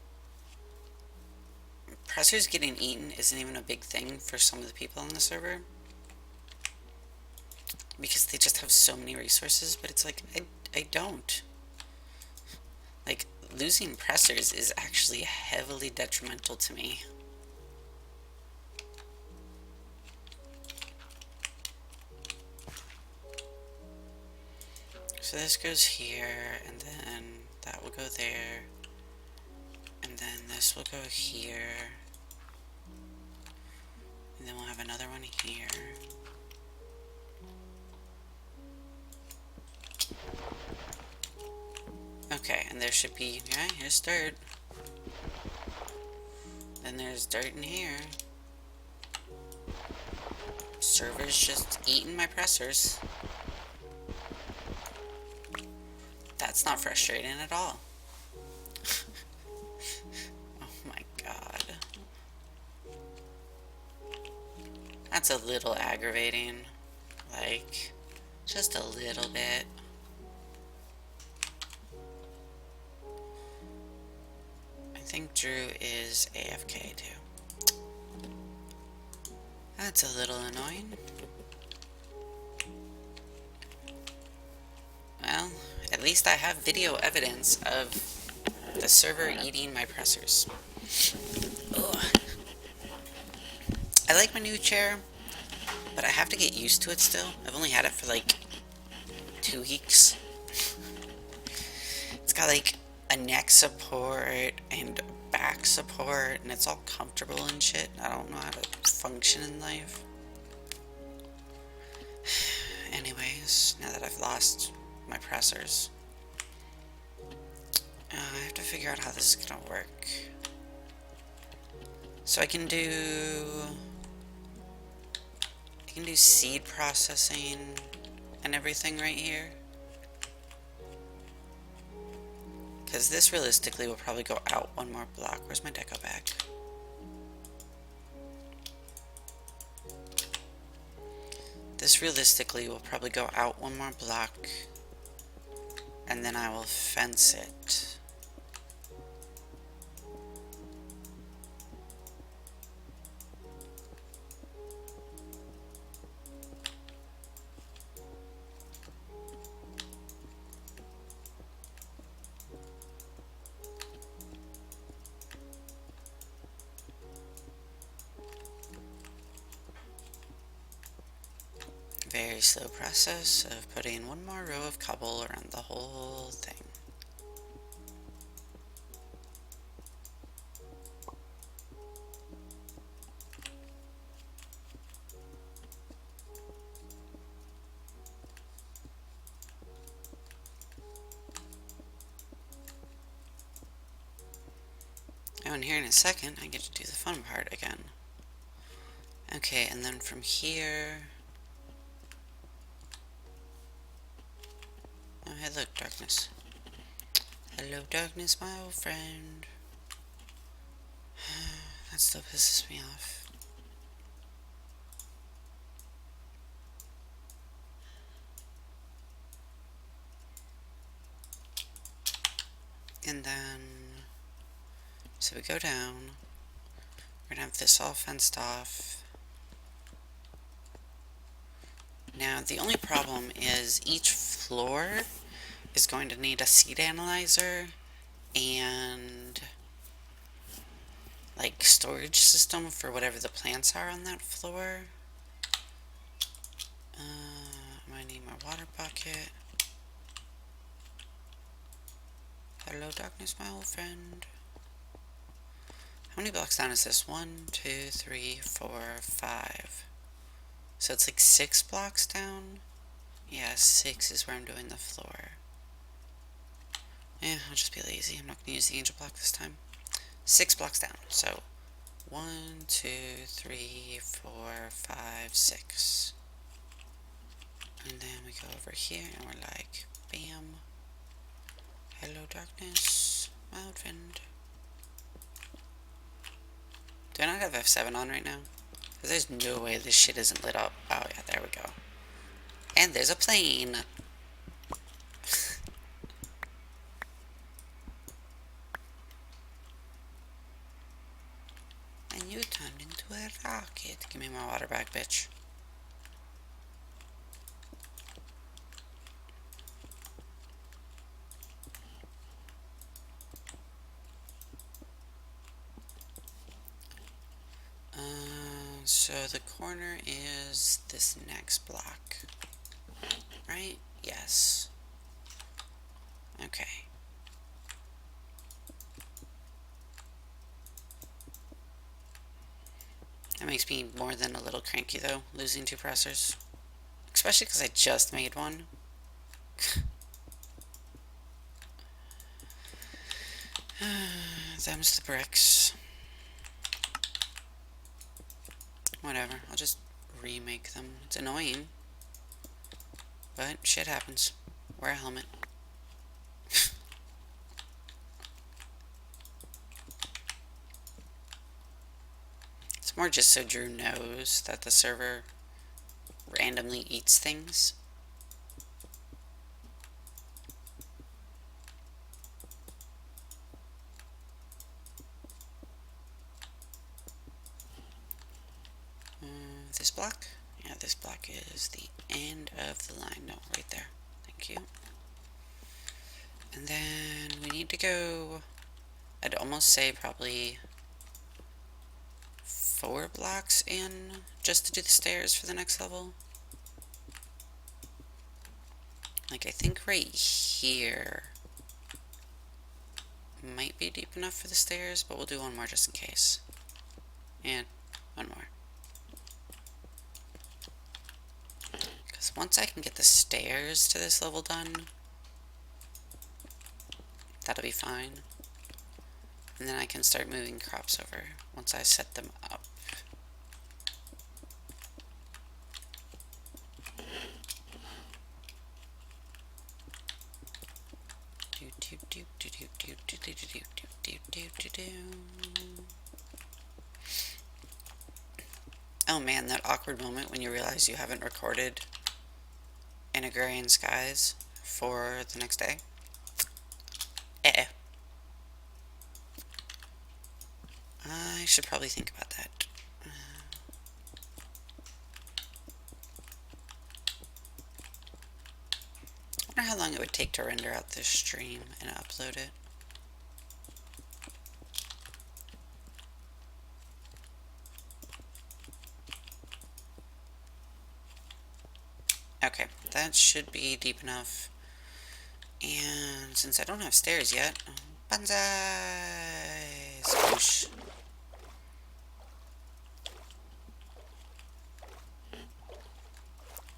pressers getting eaten isn't even a big thing for some of the people on the server because they just have so many resources, but it's like I don't. Like, losing pressers is actually heavily detrimental to me. So this goes here, and then that will go there, and then this will go here, and then we'll have another one here. Okay, and there should be, yeah, here's dirt. Then there's dirt in here. Server's just eating my pressers. That's not frustrating at all. Oh my god. That's a little aggravating. Like, just a little bit. I think Drew is AFK too. That's a little annoying. Well, at least I have video evidence of the server eating my pressers. Ugh. I like my new chair, but I have to get used to it still. I've only had it for like 2 weeks. It's got like a neck support and back support, and it's all comfortable and shit. I don't know how to function in life. Anyways, now that I've lost my pressers, I have to figure out how this is gonna work. So I can do seed processing and everything right here. Because this realistically will probably go out one more block. Where's my deco bag? This realistically will probably go out one more block, and then I will fence it. Very slow process of putting one more row of cobble around the whole thing. Oh, and here in a second, I get to do the fun part again. Okay, and then from here... Oh, hello, darkness. Hello, darkness, my old friend. That still pisses me off. And then... So we go down. We're gonna have this all fenced off. Now, the only problem is each floor is going to need a seed analyzer and like storage system for whatever the plants are on that floor. I'm gonna need my water bucket. Hello, darkness, my old friend. How many blocks down is this? 1, 2, 3, 4, 5. So it's like 6 blocks down? Yeah, 6 is where I'm doing the floor. I'll just be lazy. I'm not going to use the angel block this time. 6 blocks down. So 1, 2, 3, 4, 5, 6. And then we go over here and we're like, bam. Hello, darkness, my old friend. Do I not have F7 on right now? Because there's no way this shit isn't lit up. Oh yeah, there we go. And there's a plane. And you turned into a rocket. Give me my water back, bitch. So the corner is this next block, right? Yes. Okay. That makes me more than a little cranky though, losing 2 pressers. Especially because I just made one. Them's the bricks. Whatever, I'll just remake them. It's annoying, but shit happens. Wear a helmet. It's more just so Drew knows that the server randomly eats things. This block? Yeah, this block is the end of the line. No, right there. Thank you. And then we need to go, I'd almost say probably 4 blocks in just to do the stairs for the next level. Like, I think right here might be deep enough for the stairs, but we'll do one more just in case. And one more. Because once I can get the stairs to this level done, that'll be fine. And then I can start moving crops over once I set them up. Oh man, that awkward moment when you realize you haven't recorded in Agrarian Skies for the next day. I should probably think about that. I wonder how long it would take to render out this stream and upload it. Okay, that should be deep enough. And since I don't have stairs yet, banzai! Swoosh.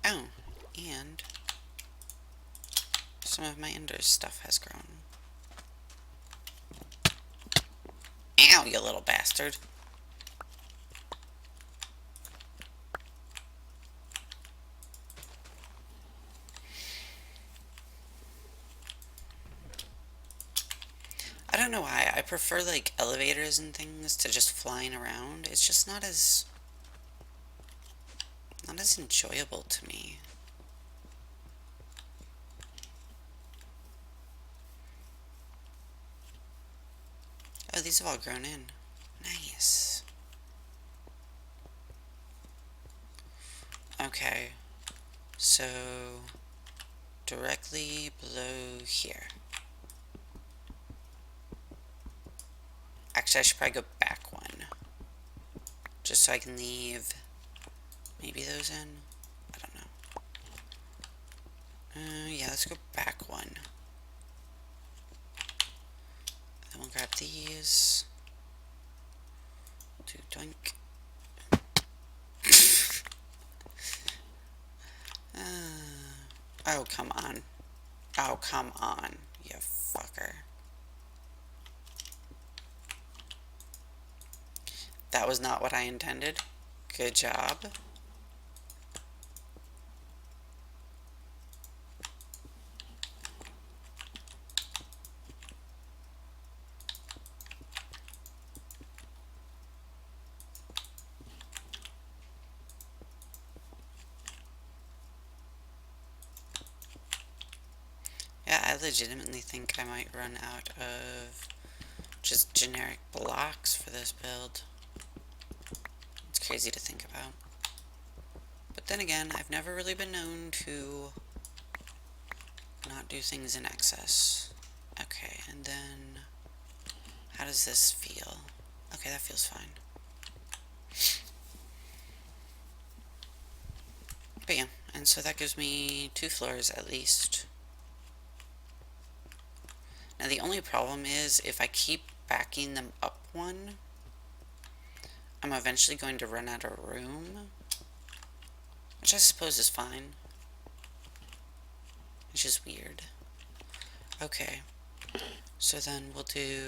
Oh, and some of my Ender's stuff has grown. Ow, you little bastard. I don't know why. I prefer like elevators and things to just flying around. It's just not as enjoyable to me. Oh, these have all grown in. Nice. Okay, so directly below here. Actually, I should probably go back one. Just so I can leave maybe those in. I don't know. Yeah, let's go back one. Then we'll grab these. Do doink. Oh, come on. Oh, come on, you fucker. That was not what I intended. Good job. Yeah, I legitimately think I might run out of just generic blocks for this build. It's crazy to think about. But then again, I've never really been known to not do things in excess. Okay, and then how does this feel? Okay, that feels fine. But yeah, and so that gives me 2 floors at least. Now the only problem is if I keep backing them up one, I'm eventually going to run out of room, which I suppose is fine. It's just weird. Okay, so then we'll do...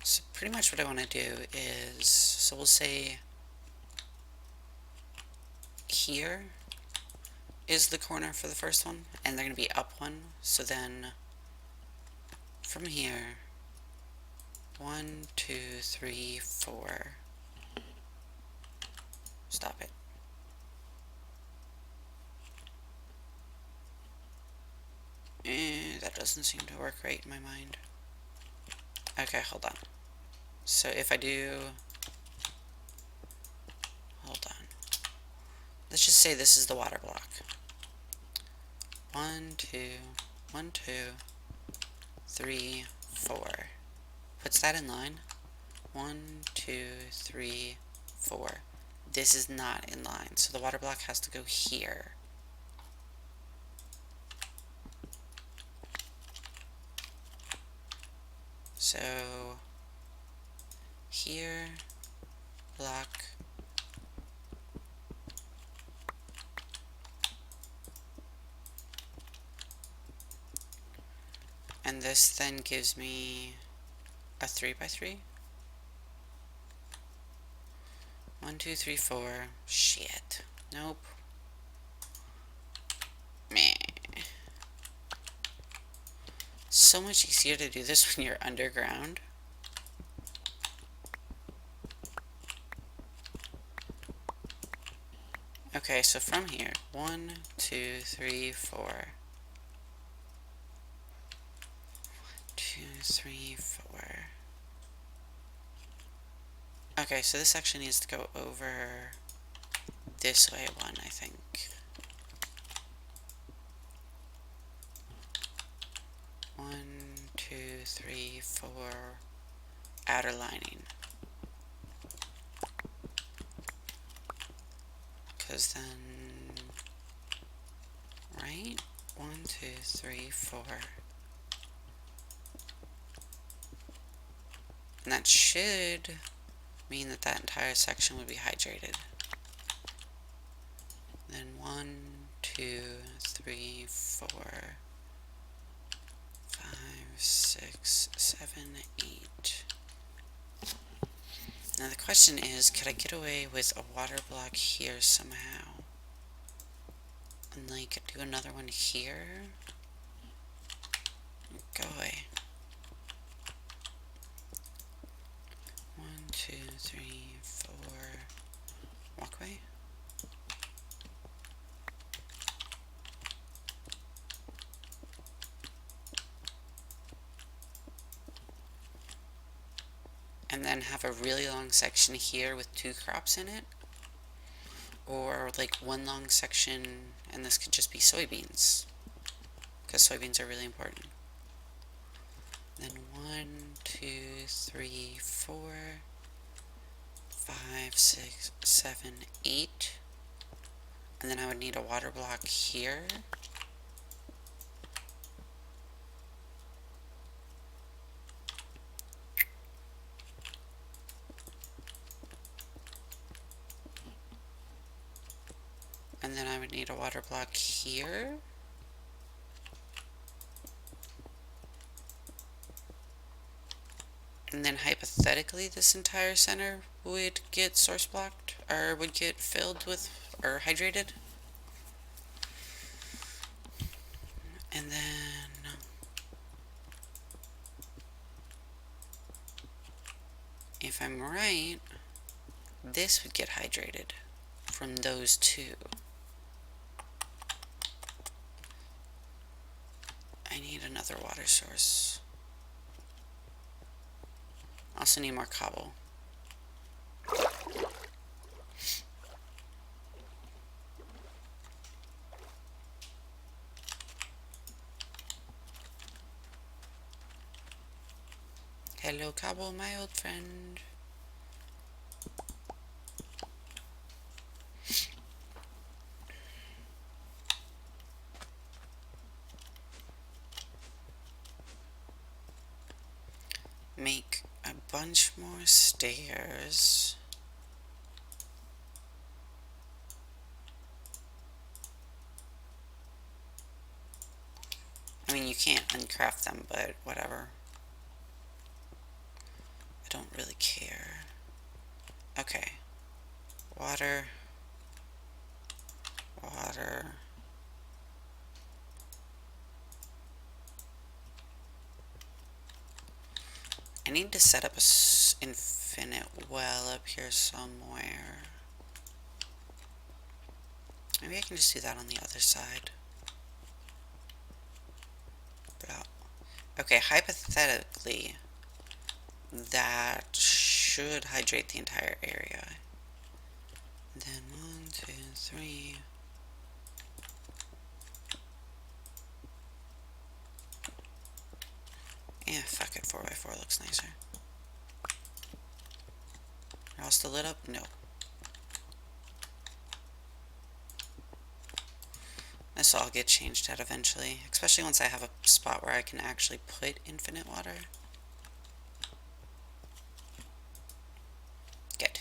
So pretty much what I want to do is, so we'll say here is the corner for the first one, and they're going to be up one, so then from here, 1, 2, 3, 4, stop it. That doesn't seem to work right in my mind. Okay, hold on. So if I do, hold on. Let's just say this is the water block. 1, 2, 1, 2, 3, 4. Puts that in line. 1, 2, 3, 4. This is not in line, so the water block has to go here. So here, block, and this then gives me a 3x3. 1, 2, 3, 4. Shit. Nope. Meh. So much easier to do this when you're underground. Okay, so from here, 1, 2, 3, 4. 2, 3, 4. Okay, so this actually needs to go over this way one, I think. One, 2, 3, 4. Outer lining. Because then, right? 1, 2, 3, 4. And that should mean that that entire section would be hydrated. Then 1, 2, 3, 4, 5, 6, 7, 8. Now the question is, could I get away with a water block here somehow? And like do another one here? Go away. 1, 2, 3, 4. Walkway. And then have a really long section here with 2 crops in it. Or like one long section, and this could just be soybeans, because soybeans are really important. Then 1, 2, 3, 4, 5, 6, 7, 8. And then I would need a water block here. And then I would need a water block here. And then hypothetically this entire center would get source blocked, or would get filled with, or hydrated. And then if I'm right, this would get hydrated from those two. I need another water source. I also need more cobble. Hello, cobble, my old friend. Make a bunch more stairs. I mean, you can't uncraft them, but whatever. I don't really care. Okay. Water. Water. I need to set up a infinite well up here somewhere. Maybe I can just do that on the other side. Okay, hypothetically, that should hydrate the entire area. Then 1, 2, 3. Yeah, fuck it, 4x4 looks nicer. Are all still lit up? No. This will all get changed out eventually, especially once I have a spot where I can actually put infinite water. Good.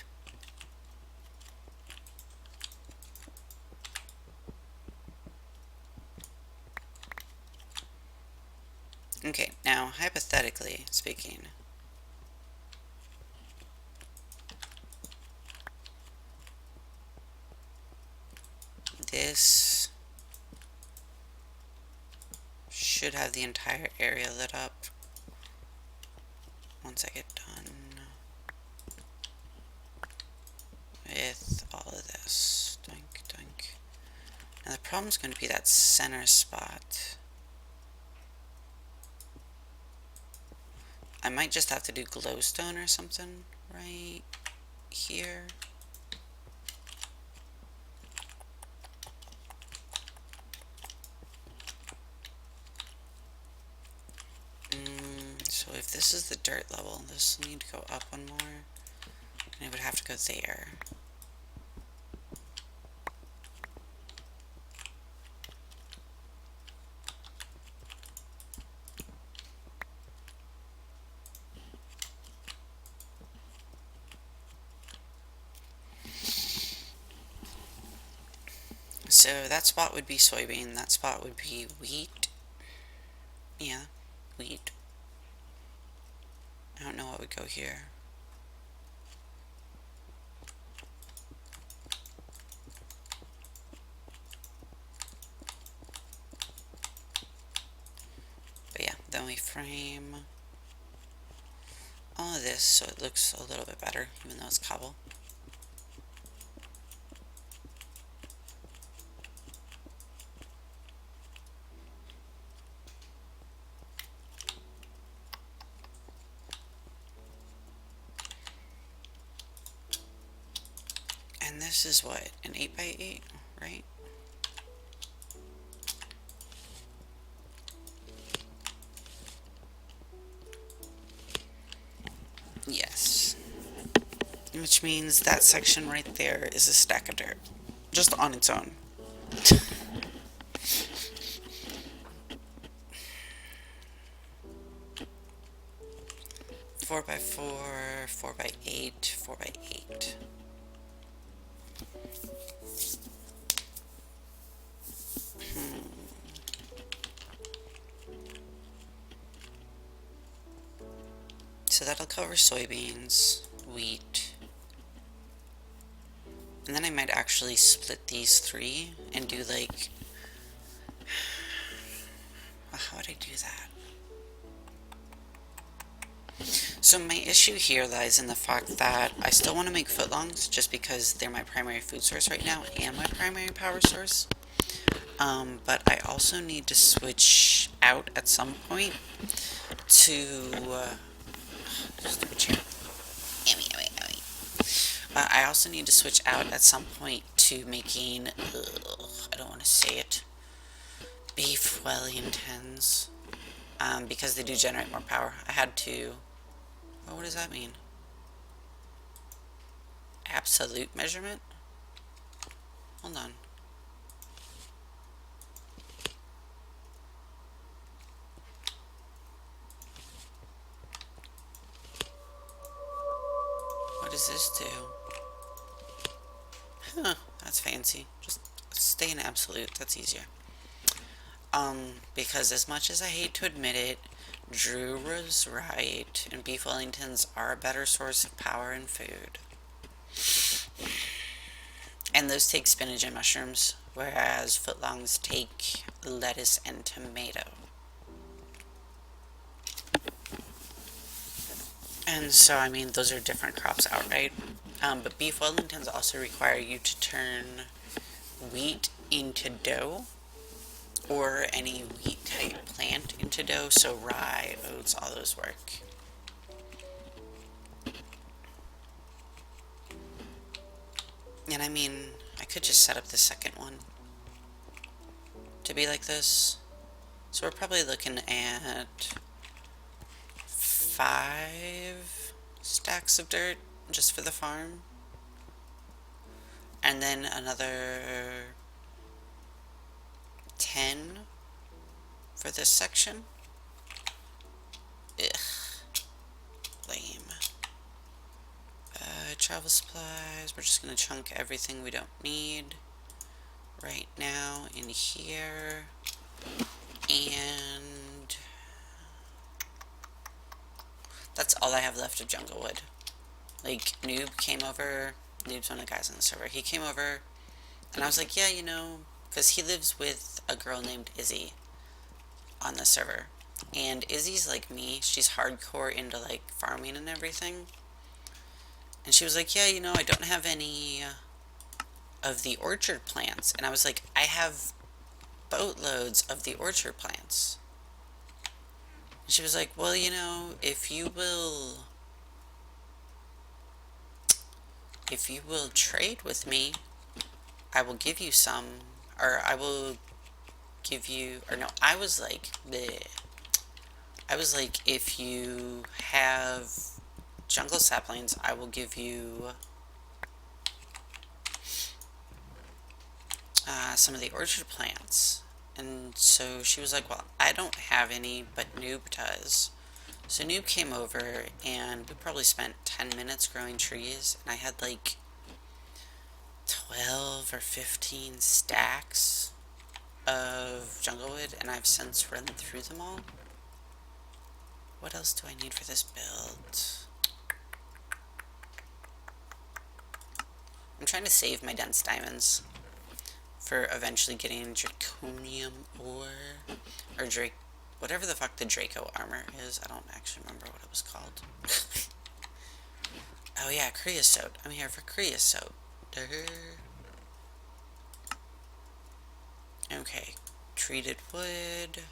Okay, now hypothetically speaking, this should have the entire area lit up once I get done with all of this. Doink, doink. Now the problem's going to be that center spot. I might just have to do glowstone or something right here. So if this is the dirt level, this will need to go up one more, and it would have to go there. So that spot would be soybean, that spot would be wheat. Yeah, wheat. I don't know what would go here. But yeah, then we frame all of this so it looks a little bit better, even though it's cobble. And this is what, an 8x8, right? Yes. Which means that section right there is a stack of dirt. Just on its own. 4x4, 4x8, 4x8. So that'll cover soybeans, wheat, and then I might actually split these three and do like, how would I do that? So my issue here lies in the fact that I still want to make footlongs just because they're my primary food source right now and my primary power source. But I also need to switch out at some point to I also need to switch out at some point to making, I don't want to say it, beef Wellingtons, because they do generate more power. I had to, what does that mean? Absolute measurement? Hold on. What does this do? Huh, that's fancy. Just stay in absolute, that's easier. Because as much as I hate to admit it, Drew was right, and beef Wellingtons are a better source of power and food. And those take spinach and mushrooms, whereas footlongs take lettuce and tomato. And so, I mean, those are different crops outright. But beef Wellingtons also require you to turn wheat into dough, or any wheat type plant into dough, so rye, oats, all those work. And I mean, I could just set up the second one to be like this. So we're probably looking at 5 stacks of dirt just for the farm. And then another 10 for this section. Ugh. Lame. Travel supplies. We're just going to chunk everything we don't need right now in here. And that's all I have left of jungle wood. Like, Noob came over. Noob's one of the guys on the server. He came over, and I was like, yeah, you know, because he lives with a girl named Izzy on the server. And Izzy's like me. She's hardcore into, like, farming and everything. And she was like, yeah, you know, I don't have any of the orchard plants. And I was like, I have boatloads of the orchard plants. And she was like, well, you know, if you will trade with me, I will give you some, or I will give you, or no, I was like, if you have jungle saplings, I will give you some of the orchard plants. And so she was like, well, I don't have any, but Noob does. So Noob came over, and we probably spent 10 minutes growing trees, and I had like 12 or 15 stacks of jungle wood, and I've since run through them all. What else do I need for this build? I'm trying to save my dense diamonds for eventually getting draconium ore, or whatever the fuck the Draco armor is. I don't actually remember what it was called. Oh yeah, creosote. I'm here for creosote. Okay, treated wood.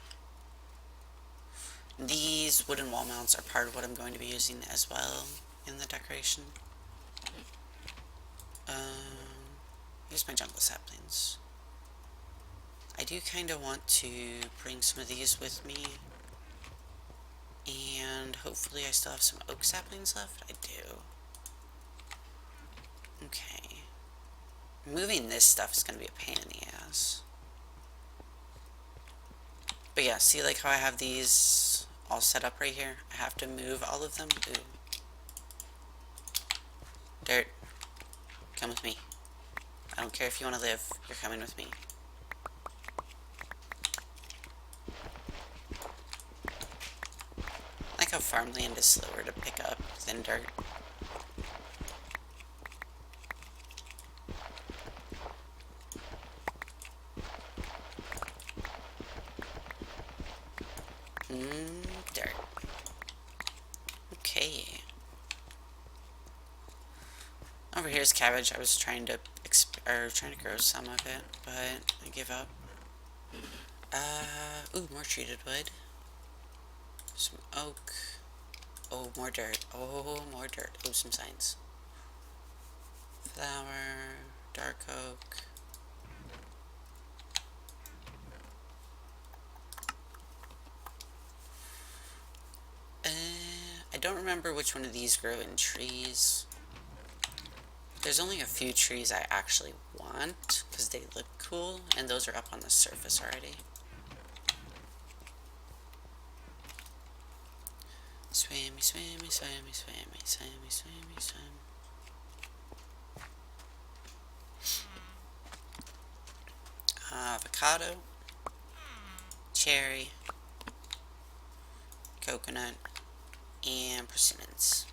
These wooden wall mounts are part of what I'm going to be using as well in the decoration. Here's my jungle saplings. I do kind of want to bring some of these with me. And hopefully I still have some oak saplings left. I do. Okay. Moving this stuff is going to be a pain in the ass. But yeah, see like how I have these all set up right here? I have to move all of them. Ooh. Dirt. Come with me. I don't care if you want to live. You're coming with me. I like how farmland is slower to pick up than dirt. Dirt. Okay. Over here's cabbage. I was trying to grow some of it, but I give up. Ooh, more treated wood. Some oak. Oh, more dirt. Oh, more dirt. Oh, some signs. Flower. Dark oak. I don't remember which one of these grow in trees. There's only a few trees I actually want, because they look cool, and those are up on the surface already. Swimmy, swimmy, swimmy, swimmy, swimmy, swimmy, swim. Avocado, cherry, coconut, and persimmons.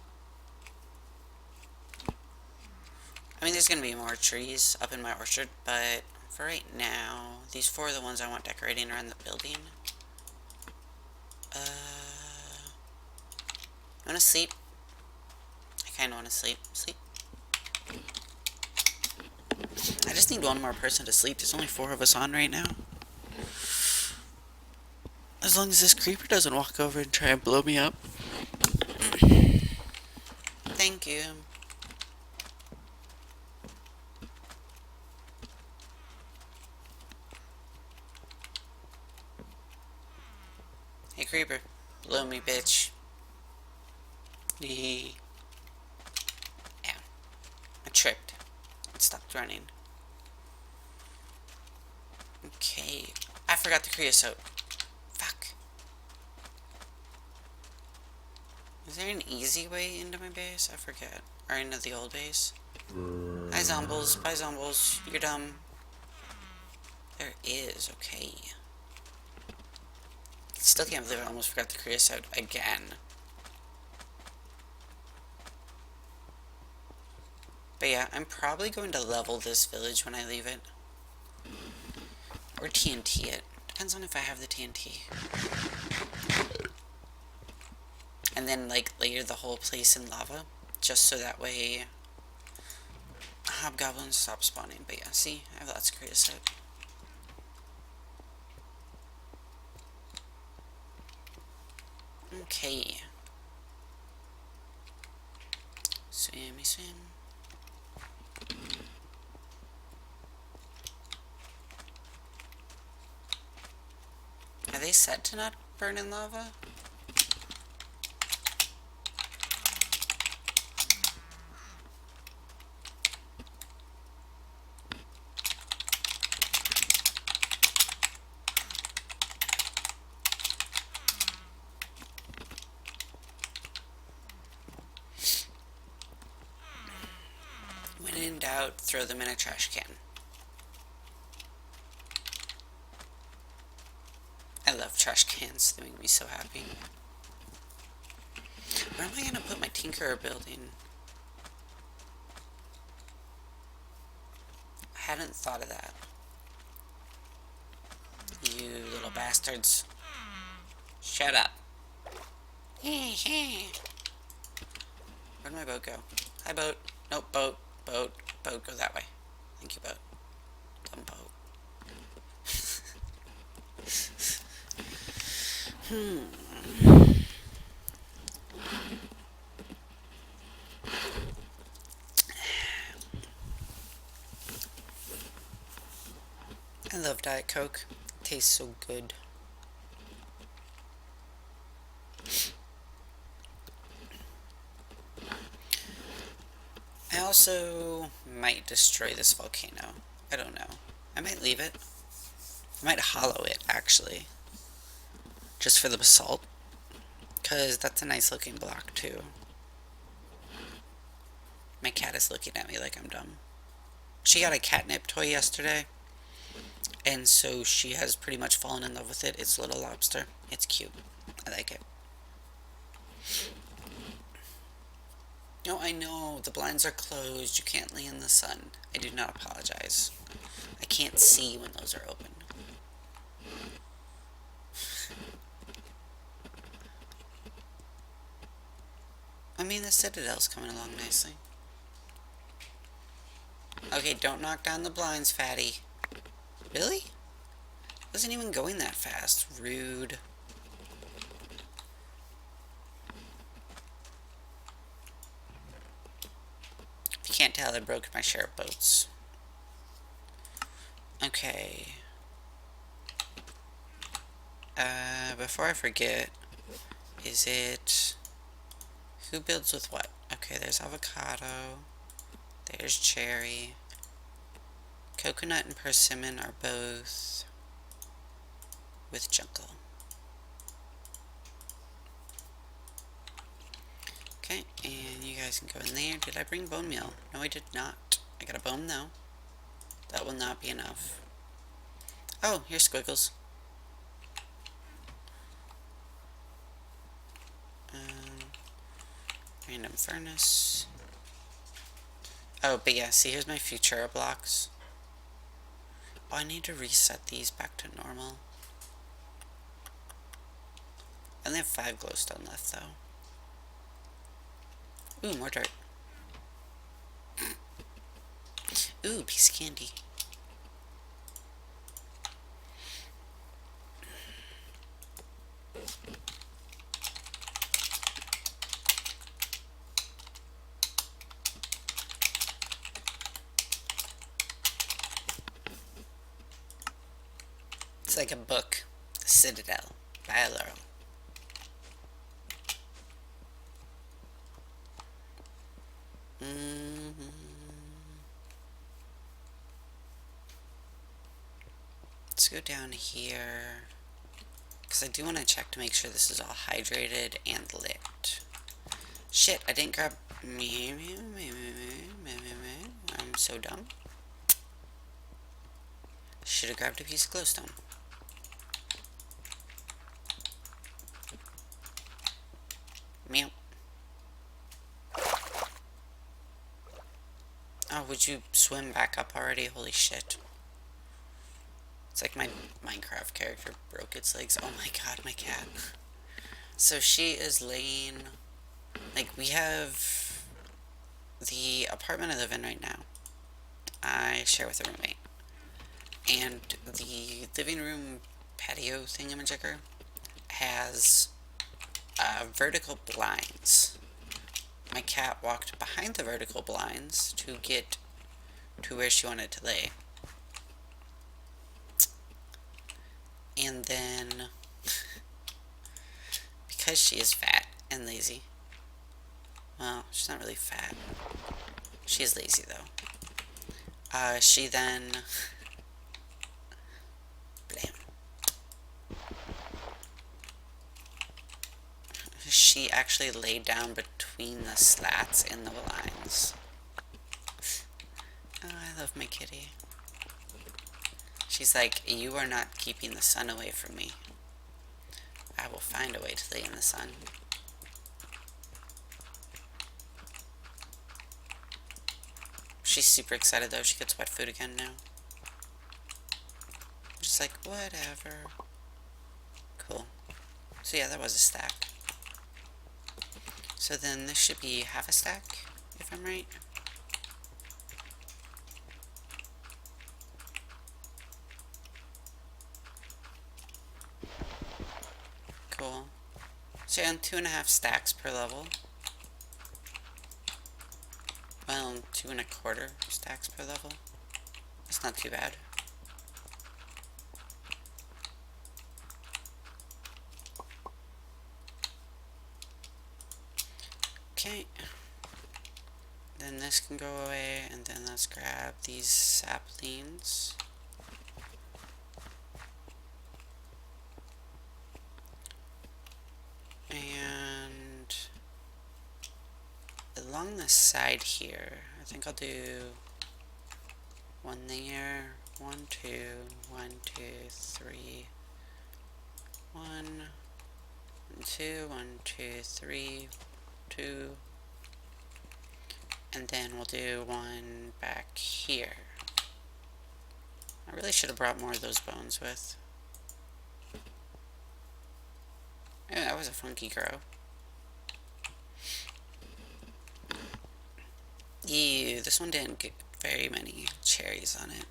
I mean, there's going to be more trees up in my orchard, but for right now, these four are the ones I want decorating around the building. You want to sleep? I kind of want to sleep. Sleep. I just need one more person to sleep. There's only 4 of us on right now. As long as this creeper doesn't walk over and try and blow me up. Thank you. Hey creeper, blow me, bitch. Ow. I tripped. It stopped running. Okay. I forgot the creosote. Fuck. Is there an easy way into my base? I forget. Or into the old base? Hi zombies. Bye zombies. You're dumb. There is. Okay. Still can't believe I almost forgot the creosote again. But yeah, I'm probably going to level this village when I leave it. Or TNT it. Depends on if I have the TNT. And then, like, layer the whole place in lava. Just so that way hobgoblins stop spawning. But yeah, see? I have lots of creosote. Okay. Swimmy swim. Are they said to not burn in lava? When in doubt, throw them in a trash can. I love trash cans. They make me so happy. Where am I going to put my Tinkerer building? I hadn't thought of that. You little bastards. Shut up. Where'd my boat go? Hi, boat. Nope, boat. Boat. Boat, go that way. Thank you, boat. Dumb boat. I love Diet Coke. It tastes so good. I also might destroy this volcano. I don't know. I might leave it. I might hollow it, actually. Just for the basalt. Because that's a nice looking block, too. My cat is looking at me like I'm dumb. She got a catnip toy yesterday. And so she has pretty much fallen in love with it. It's Little Lobster. It's cute. I like it. No, I know. The blinds are closed. You can't lay in the sun. I do not apologize. I can't see when those are open. I mean, the Citadel's coming along nicely. Okay, don't knock down the blinds, fatty. Really? Wasn't even going that fast. Rude. If you can't tell, I broke my share of boats. Okay. Before I forget, is it... Who builds with what? Okay, there's avocado. There's cherry. Coconut and persimmon are both with jungle. Okay, and you guys can go in there. Did I bring bone meal? No, I did not. I got a bone though. That will not be enough. Oh, here's squiggles. Random furnace. Oh, but yeah, see, here's my Futura blocks. Oh, I need to reset these back to normal. I only have 5 glowstone left, though. Ooh, more dirt. Ooh, piece of candy. It's like a book. The Citadel by Laurel. Let's go down here. Because I do want to check to make sure this is all hydrated and lit. Shit, I didn't grab... I'm so dumb. Should have grabbed a piece of glowstone. Meow. Oh, would you swim back up already? Holy shit. It's like my Minecraft character broke its legs. Oh my god, my cat. So she is laying... Like, we have the apartment I live in right now. I share with a roommate. And the living room patio thingamajigger has vertical blinds. My cat walked behind the vertical blinds to get to where she wanted to lay. And then, because she is fat and lazy, well, she's not really fat. She is lazy, though. She then... Blam. She actually laid down between the slats in the blinds. Oh, I love my kitty. She's like, you are not keeping the sun away from me. I will find a way to lay in the sun. She's super excited though. She gets wet food again now. Just like, whatever. Cool. So yeah, that was a stack. So then this should be half a stack, if I'm right. Cool. So on 2.5 stacks per level. Well, 2 1/4 stacks per level. That's not too bad. this can go away, and then let's grab these saplings. And along the side here, I think I'll do one there, 1, 2, 1, 2, 3, 1, 2, 1, 2, 3, 2, and then we'll do one back here. I really should have brought more of those bones with. Yeah, that was a funky grow. Ew, this one didn't get very many cherries on it.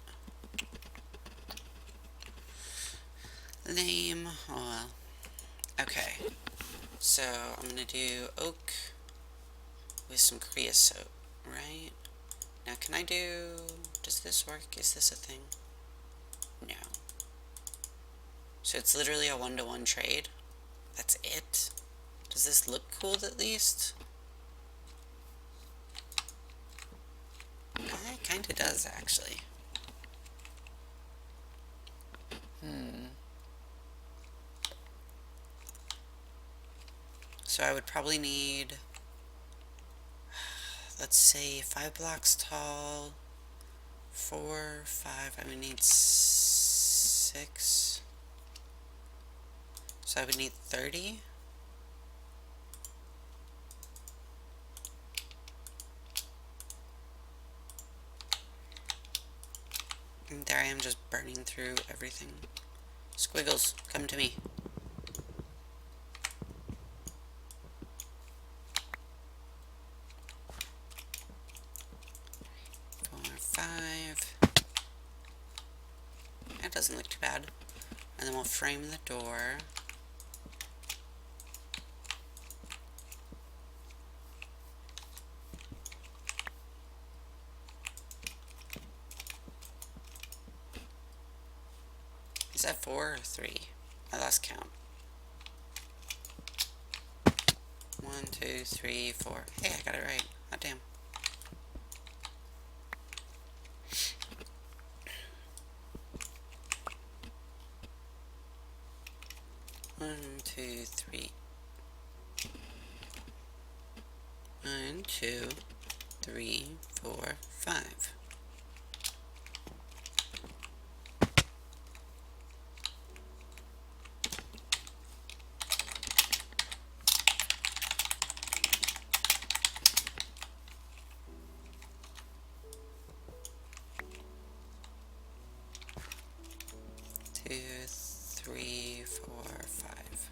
Lame. Oh well. Okay. So, I'm gonna do oak with some creosote, right? Now, can I do... Does this work? Is this a thing? No. So, it's literally a 1-to-1 trade? That's it? Does this look cool at least? It kinda does, actually. So I would probably need, let's say, 5 blocks tall, 4, 5, I would need 6. So I would need 30. And there I am just burning through everything. Squiggles, come to me. 4, 5. That doesn't look too bad. And then we'll frame the door. Is that 4 or 3? I lost count. 1, 2, 3, 4. Hey, I got it right. Oh, damn. One, 2, 3. 1, 2, 3, 4, 5. Two, 3, 4, 5.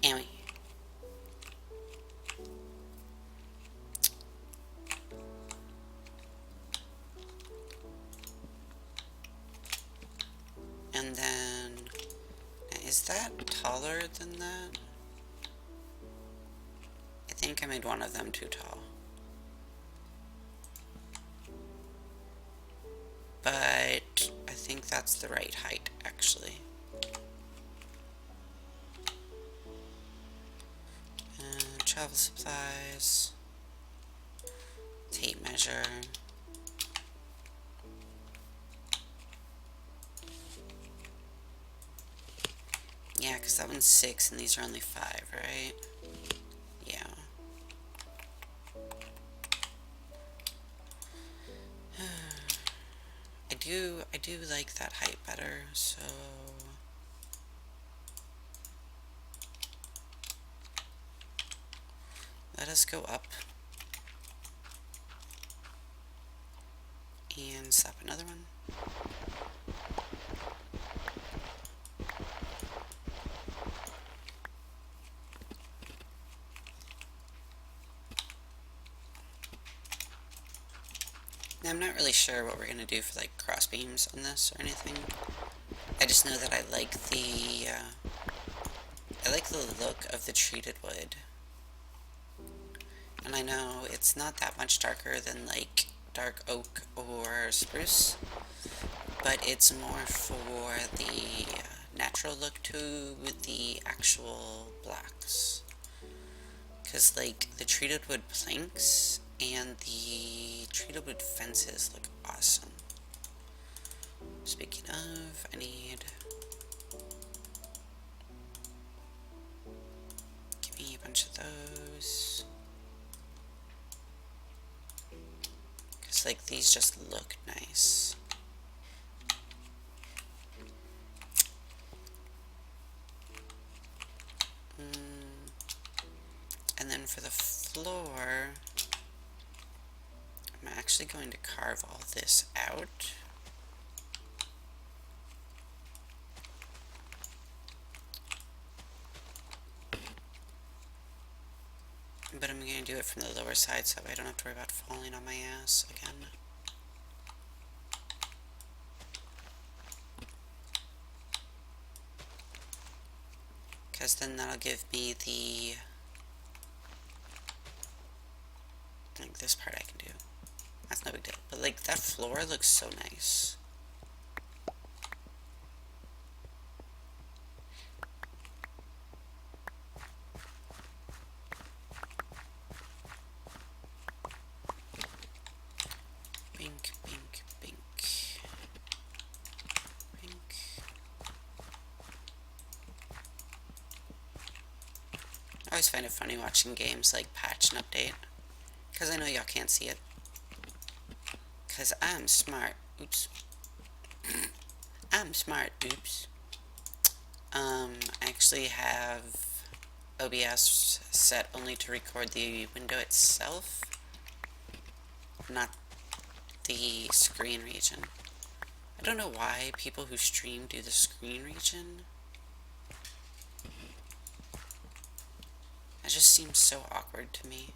Anyway. And then, is that taller than that? I think I made one of them too tall. But I think that's the right height, actually. And travel supplies. Tape measure. Yeah, because that one's 6 and these are only 5, right? Yeah. I do like that height better, so let us go up and slap another one. Now, I'm not really sure what we're going to do for like cross beams on this or anything. I just know that I like the look of the treated wood. And I know it's not that much darker than like dark oak or spruce, but it's more for the natural look to the actual blacks. Because like the treated wood planks and the treated wood fences look awesome. Speaking of, give me a bunch of those. Because like these just look nice. And then for the floor, I'm actually going to carve all this out. But I'm going to do it from the lower side so I don't have to worry about falling on my ass again. Because then that'll give me the... like this part I can do. That's no big deal. But like that floor looks so nice. Bink, bink, bink. Bink. I always find it funny watching games like patch and update. Because I know y'all can't see it. Because I'm smart. Oops. I'm smart. Oops. I actually have OBS set only to record the window itself, not the screen region. I don't know why people who stream do the screen region. It just seems so awkward to me.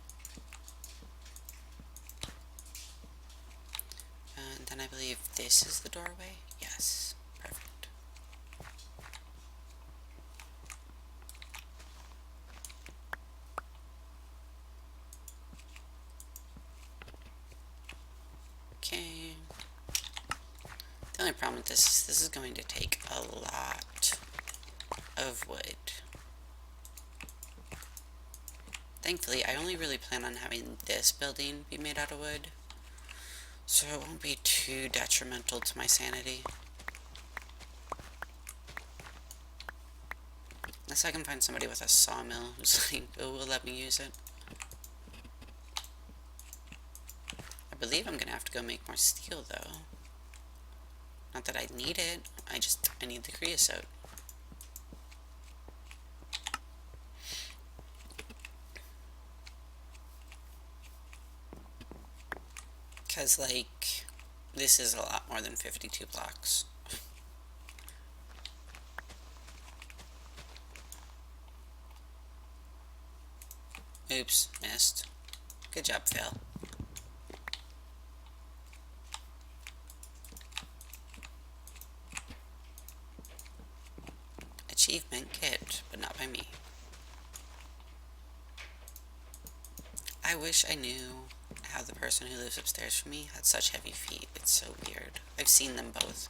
And then I believe this is the doorway. Yes, perfect. Okay. The only problem with this is going to take a lot of wood. Thankfully, I only really plan on having this building be made out of wood, so it won't be too detrimental to my sanity. Unless I can find somebody with a sawmill who's like, oh, will let me use it. I believe I'm gonna have to go make more steel, though. Not that I need it, I need the creosote. Because, like, this is a lot more than 52 blocks. Oops, missed. Good job, Phil. Achievement get, but not by me. I wish I knew how the person who lives upstairs from me had such heavy feet. It's so weird. I've seen them both.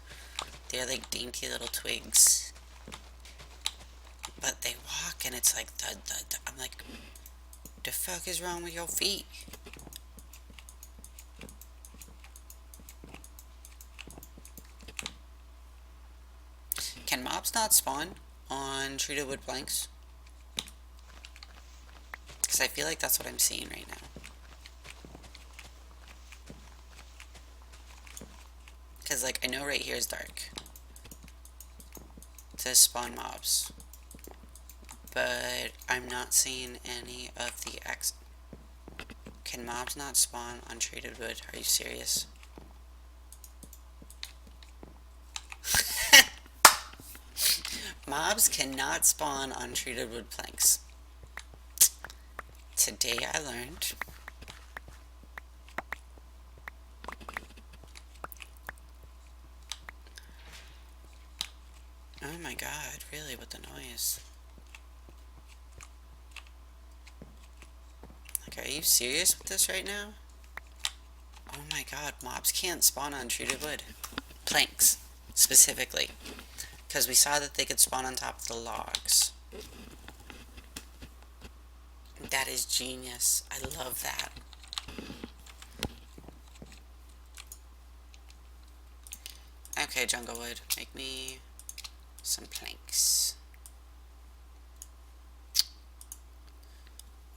They're like dainty little twigs. But they walk and it's like thud, thud, thud. I'm like, the fuck is wrong with your feet? Can mobs not spawn on treated wood planks? Because I feel like that's what I'm seeing right now. Because, like, I know right here is dark to spawn mobs. But I'm not seeing any of the X. Can mobs not spawn on treated wood? Are you serious? Mobs cannot spawn on treated wood planks. Today I learned. my god, really, with the noise? Like, are you serious with this right now? Oh my god, mobs can't spawn on treated wood. Planks, specifically. Because we saw that they could spawn on top of the logs. That is genius. I love that. Okay, Junglewood, make me some planks.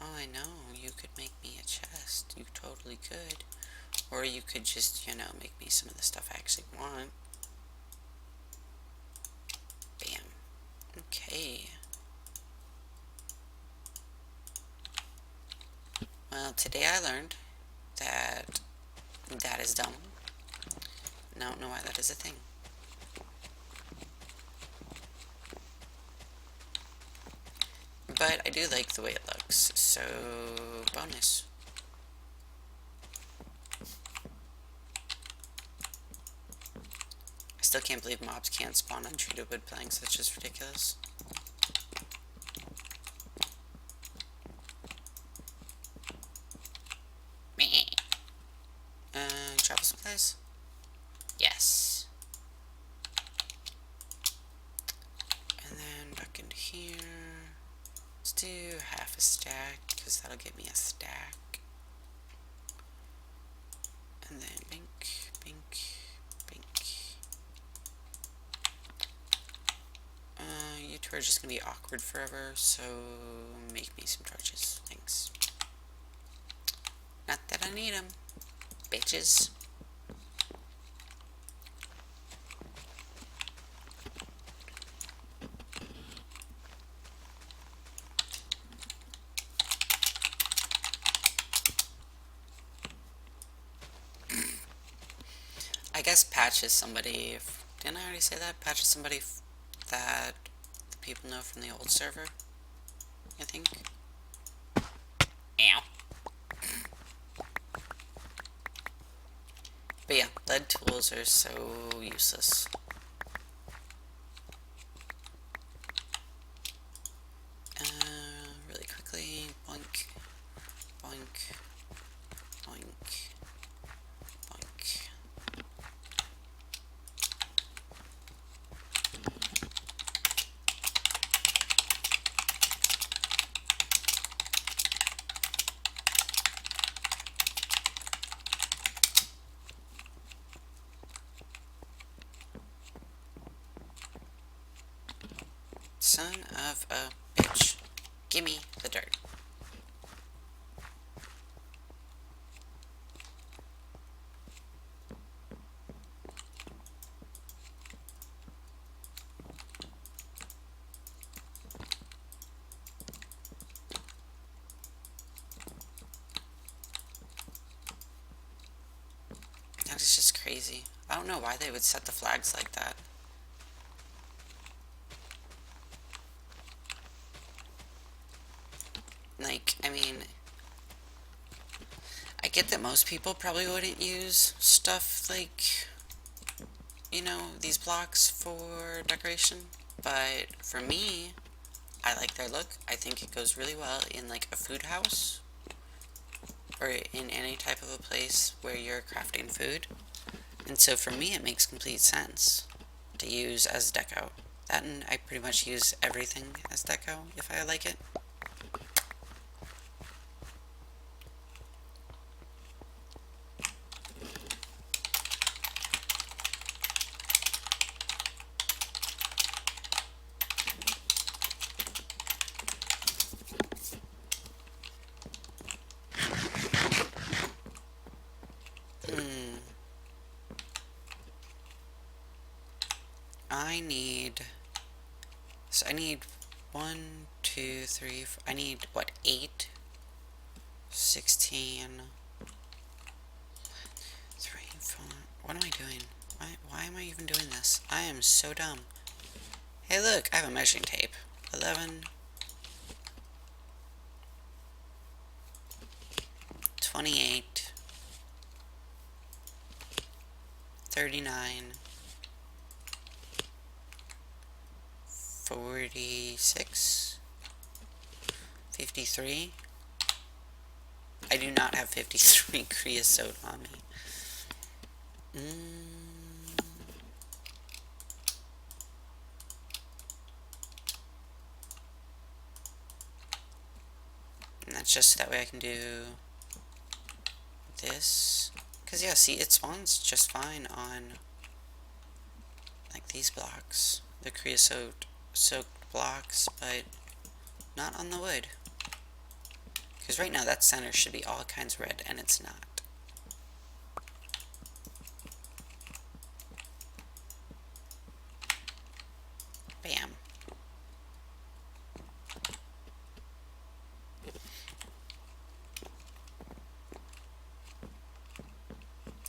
Oh, I know, you could make me a chest. You totally could. Or you could just, you know, make me some of the stuff I actually want. Bam. Okay. Well, today I learned that that is dumb. I don't know why that is a thing. But I do like the way it looks, so bonus. I still can't believe mobs can't spawn on treated wood planks, that's just ridiculous. Travel supplies? Yes. And then back into here. Let's do half a stack, because that'll get me a stack. And then bink, bink, bink. You two are just gonna be awkward forever, so make me some torches. Thanks. Not that I need them, bitches. I guess Patch is somebody. Didn't I already say that? Patch is somebody that the people know from the old server, I think. Ow. But yeah, lead tools are so useless. Really quickly, boink, boink, boink, boink. Son of a bitch. Gimme the dirt. That is just crazy. I don't know why they would set the flags like that. Like, I mean, I get that most people probably wouldn't use stuff like, you know, these blocks for decoration, but for me, I like their look. I think it goes really well in like a food house or in any type of a place where you're crafting food. And so for me, it makes complete sense to use as deco. That, and I pretty much use everything as deco if I like it. So I need 1, 2, 3, I need, what, 8? 16. 3, 4. What am I doing? Why am I even doing this? I am so dumb. Hey look, I have a measuring tape. 11. 28. 39. 46? 53? I do not have 53 creosote on me. And that's just so that way I can do this. Because, yeah, see, it spawns just fine on, like, these blocks. The creosote soaked blocks, but not on the wood. Because right now that center should be all kinds red, and it's not. Bam.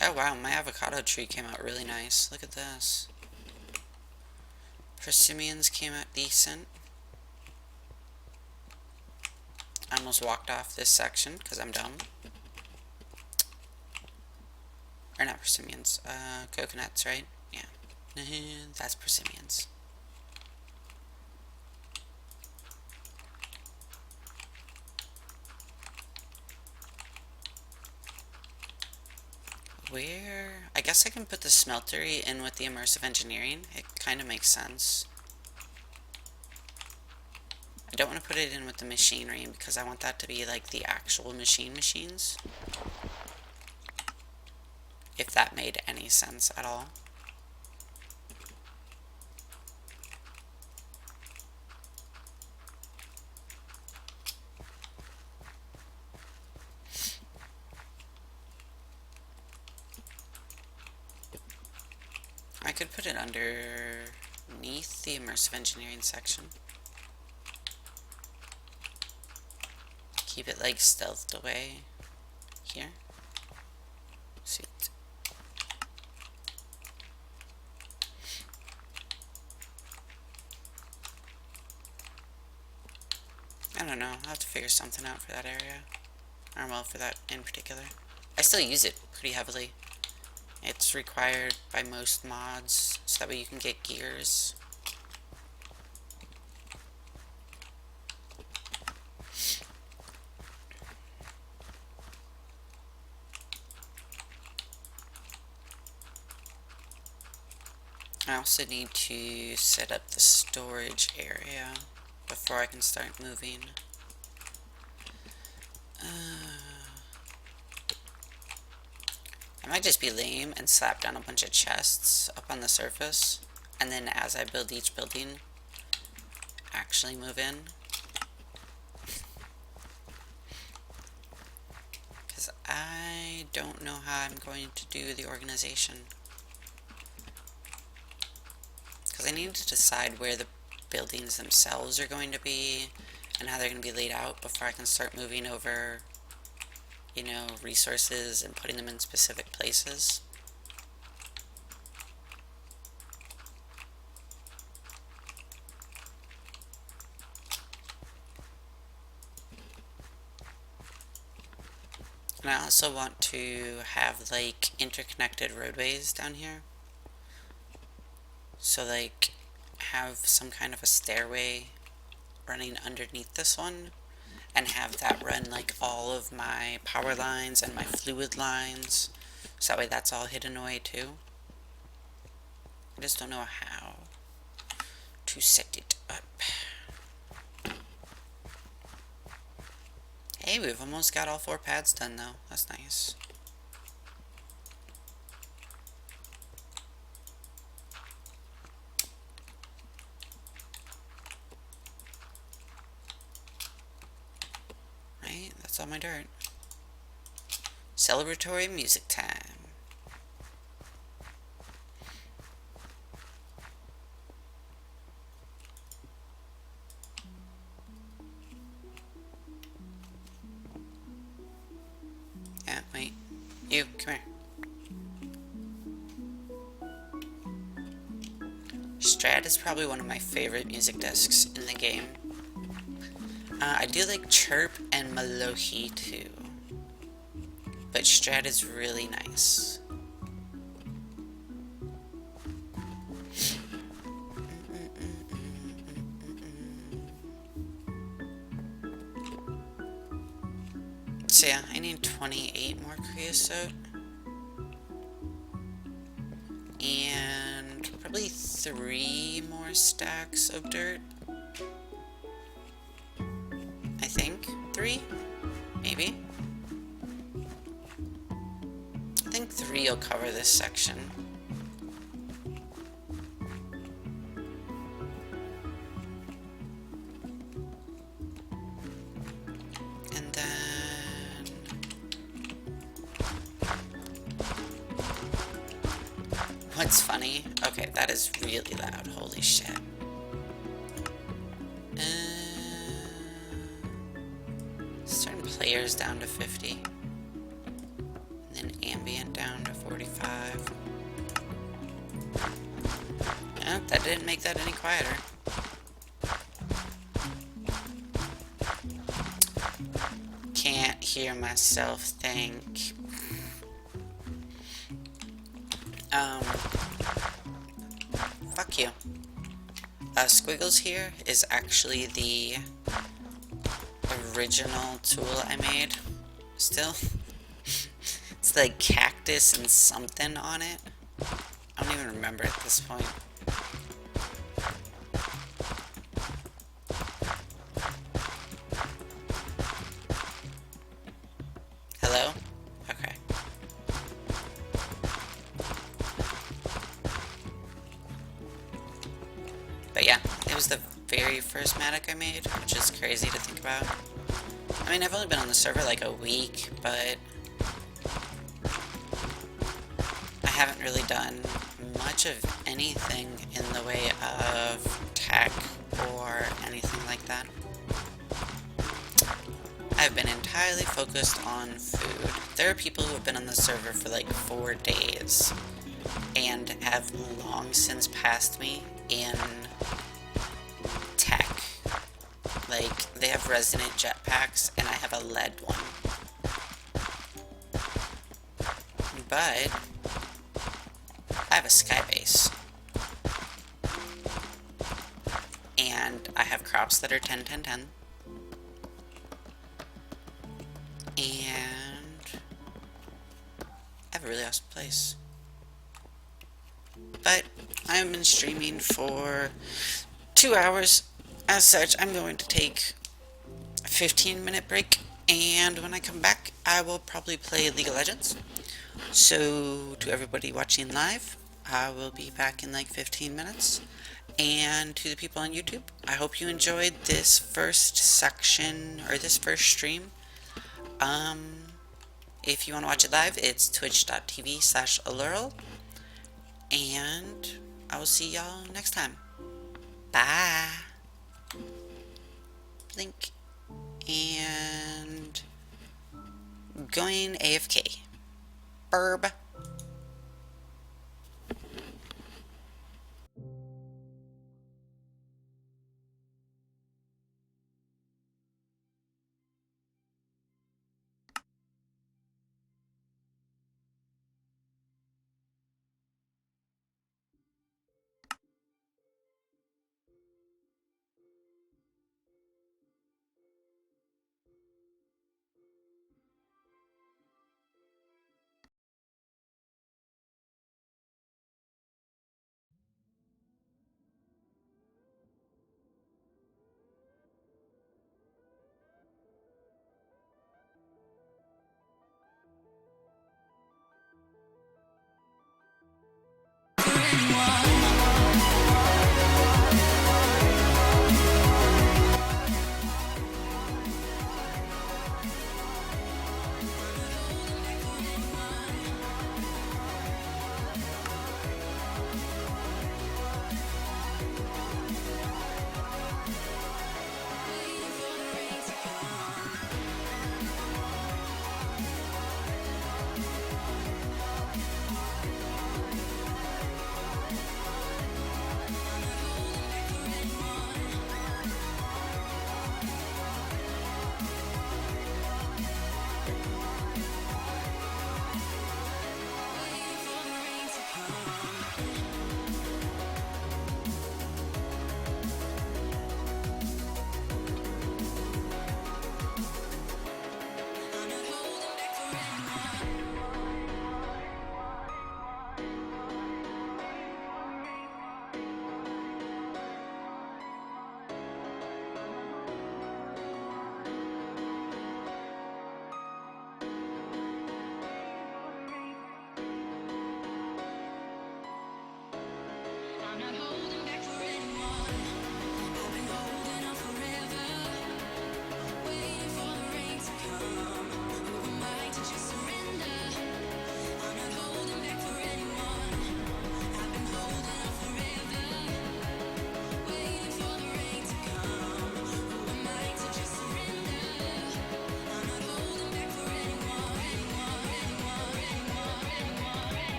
Oh wow, my avocado tree came out really nice. Look at this. Persimmons came out decent. I almost walked off this section because I'm dumb. Or not persimmons, coconuts, right? Yeah. That's persimmons. Where? I guess I can put the smeltery in with the immersive engineering. It kind of makes sense. I don't want to put it in with the machinery because I want that to be like the actual machines. If that made any sense at all. I could put it underneath the immersive engineering section. Keep it like stealthed away here. Sweet. I don't know, I'll have to figure something out for that area. Or well, for that in particular. I still use it pretty heavily. It's required by most mods, so that way you can get gears. I also need to set up the storage area before I can start moving. I might just be lame and slap down a bunch of chests up on the surface, and then as I build each building, actually move in. Because I don't know how I'm going to do the organization. Because I need to decide where the buildings themselves are going to be and how they're going to be laid out before I can start moving over, you know, resources and putting them in specific places. And I also want to have, like, interconnected roadways down here. So, like, have some kind of a stairway running underneath this one, and have that run, like, all of my power lines and my fluid lines, so that way that's all hidden away, too. I just don't know how to set it up. Hey, we've almost got all 4 pads done, though. That's nice. Right? That's all my dirt. Celebratory music time. Yeah, wait. You, come here. Strat is probably one of my favorite music discs in the game. I do like Chirp and Malohi too. But Strat is really nice. So yeah, I need 28 more creosote. And probably 3 more stacks of dirt. I think. 3? Maybe. I think 3 will cover this section. And then... What's funny? Okay, that is really loud. Holy shit. Certain players down to 50. And then ambient down to 45. Oh, that didn't make that any quieter. Can't hear myself think. Fuck you. Squiggles here is actually the original tool I made. Still. It's like cactus and something on it. I don't even remember at this point. Hello? Okay. But yeah, it was the very first Matic I made, which is crazy to think about. I mean, I've only been on the server like a week, but I haven't really done much of anything in the way of tech or anything like that. I've been entirely focused on food. There are people who have been on the server for like 4 days and have long since passed me in tech. Like, they have resonant jetpacks and I have a lead one. But I have a skybase. And I have crops that are 10, 10, 10. And I have a really awesome place. But I have been streaming for 2 hours. As such, I'm going to take a 15-minute break, and when I come back, I will probably play League of Legends. So, to everybody watching live, I will be back in like 15 minutes. And to the people on YouTube, I hope you enjoyed this first section, or this first stream. If you want to watch it live, it's twitch.tv/Allurl. And I will see y'all next time. Bye. Blink. And going AFK. Burb.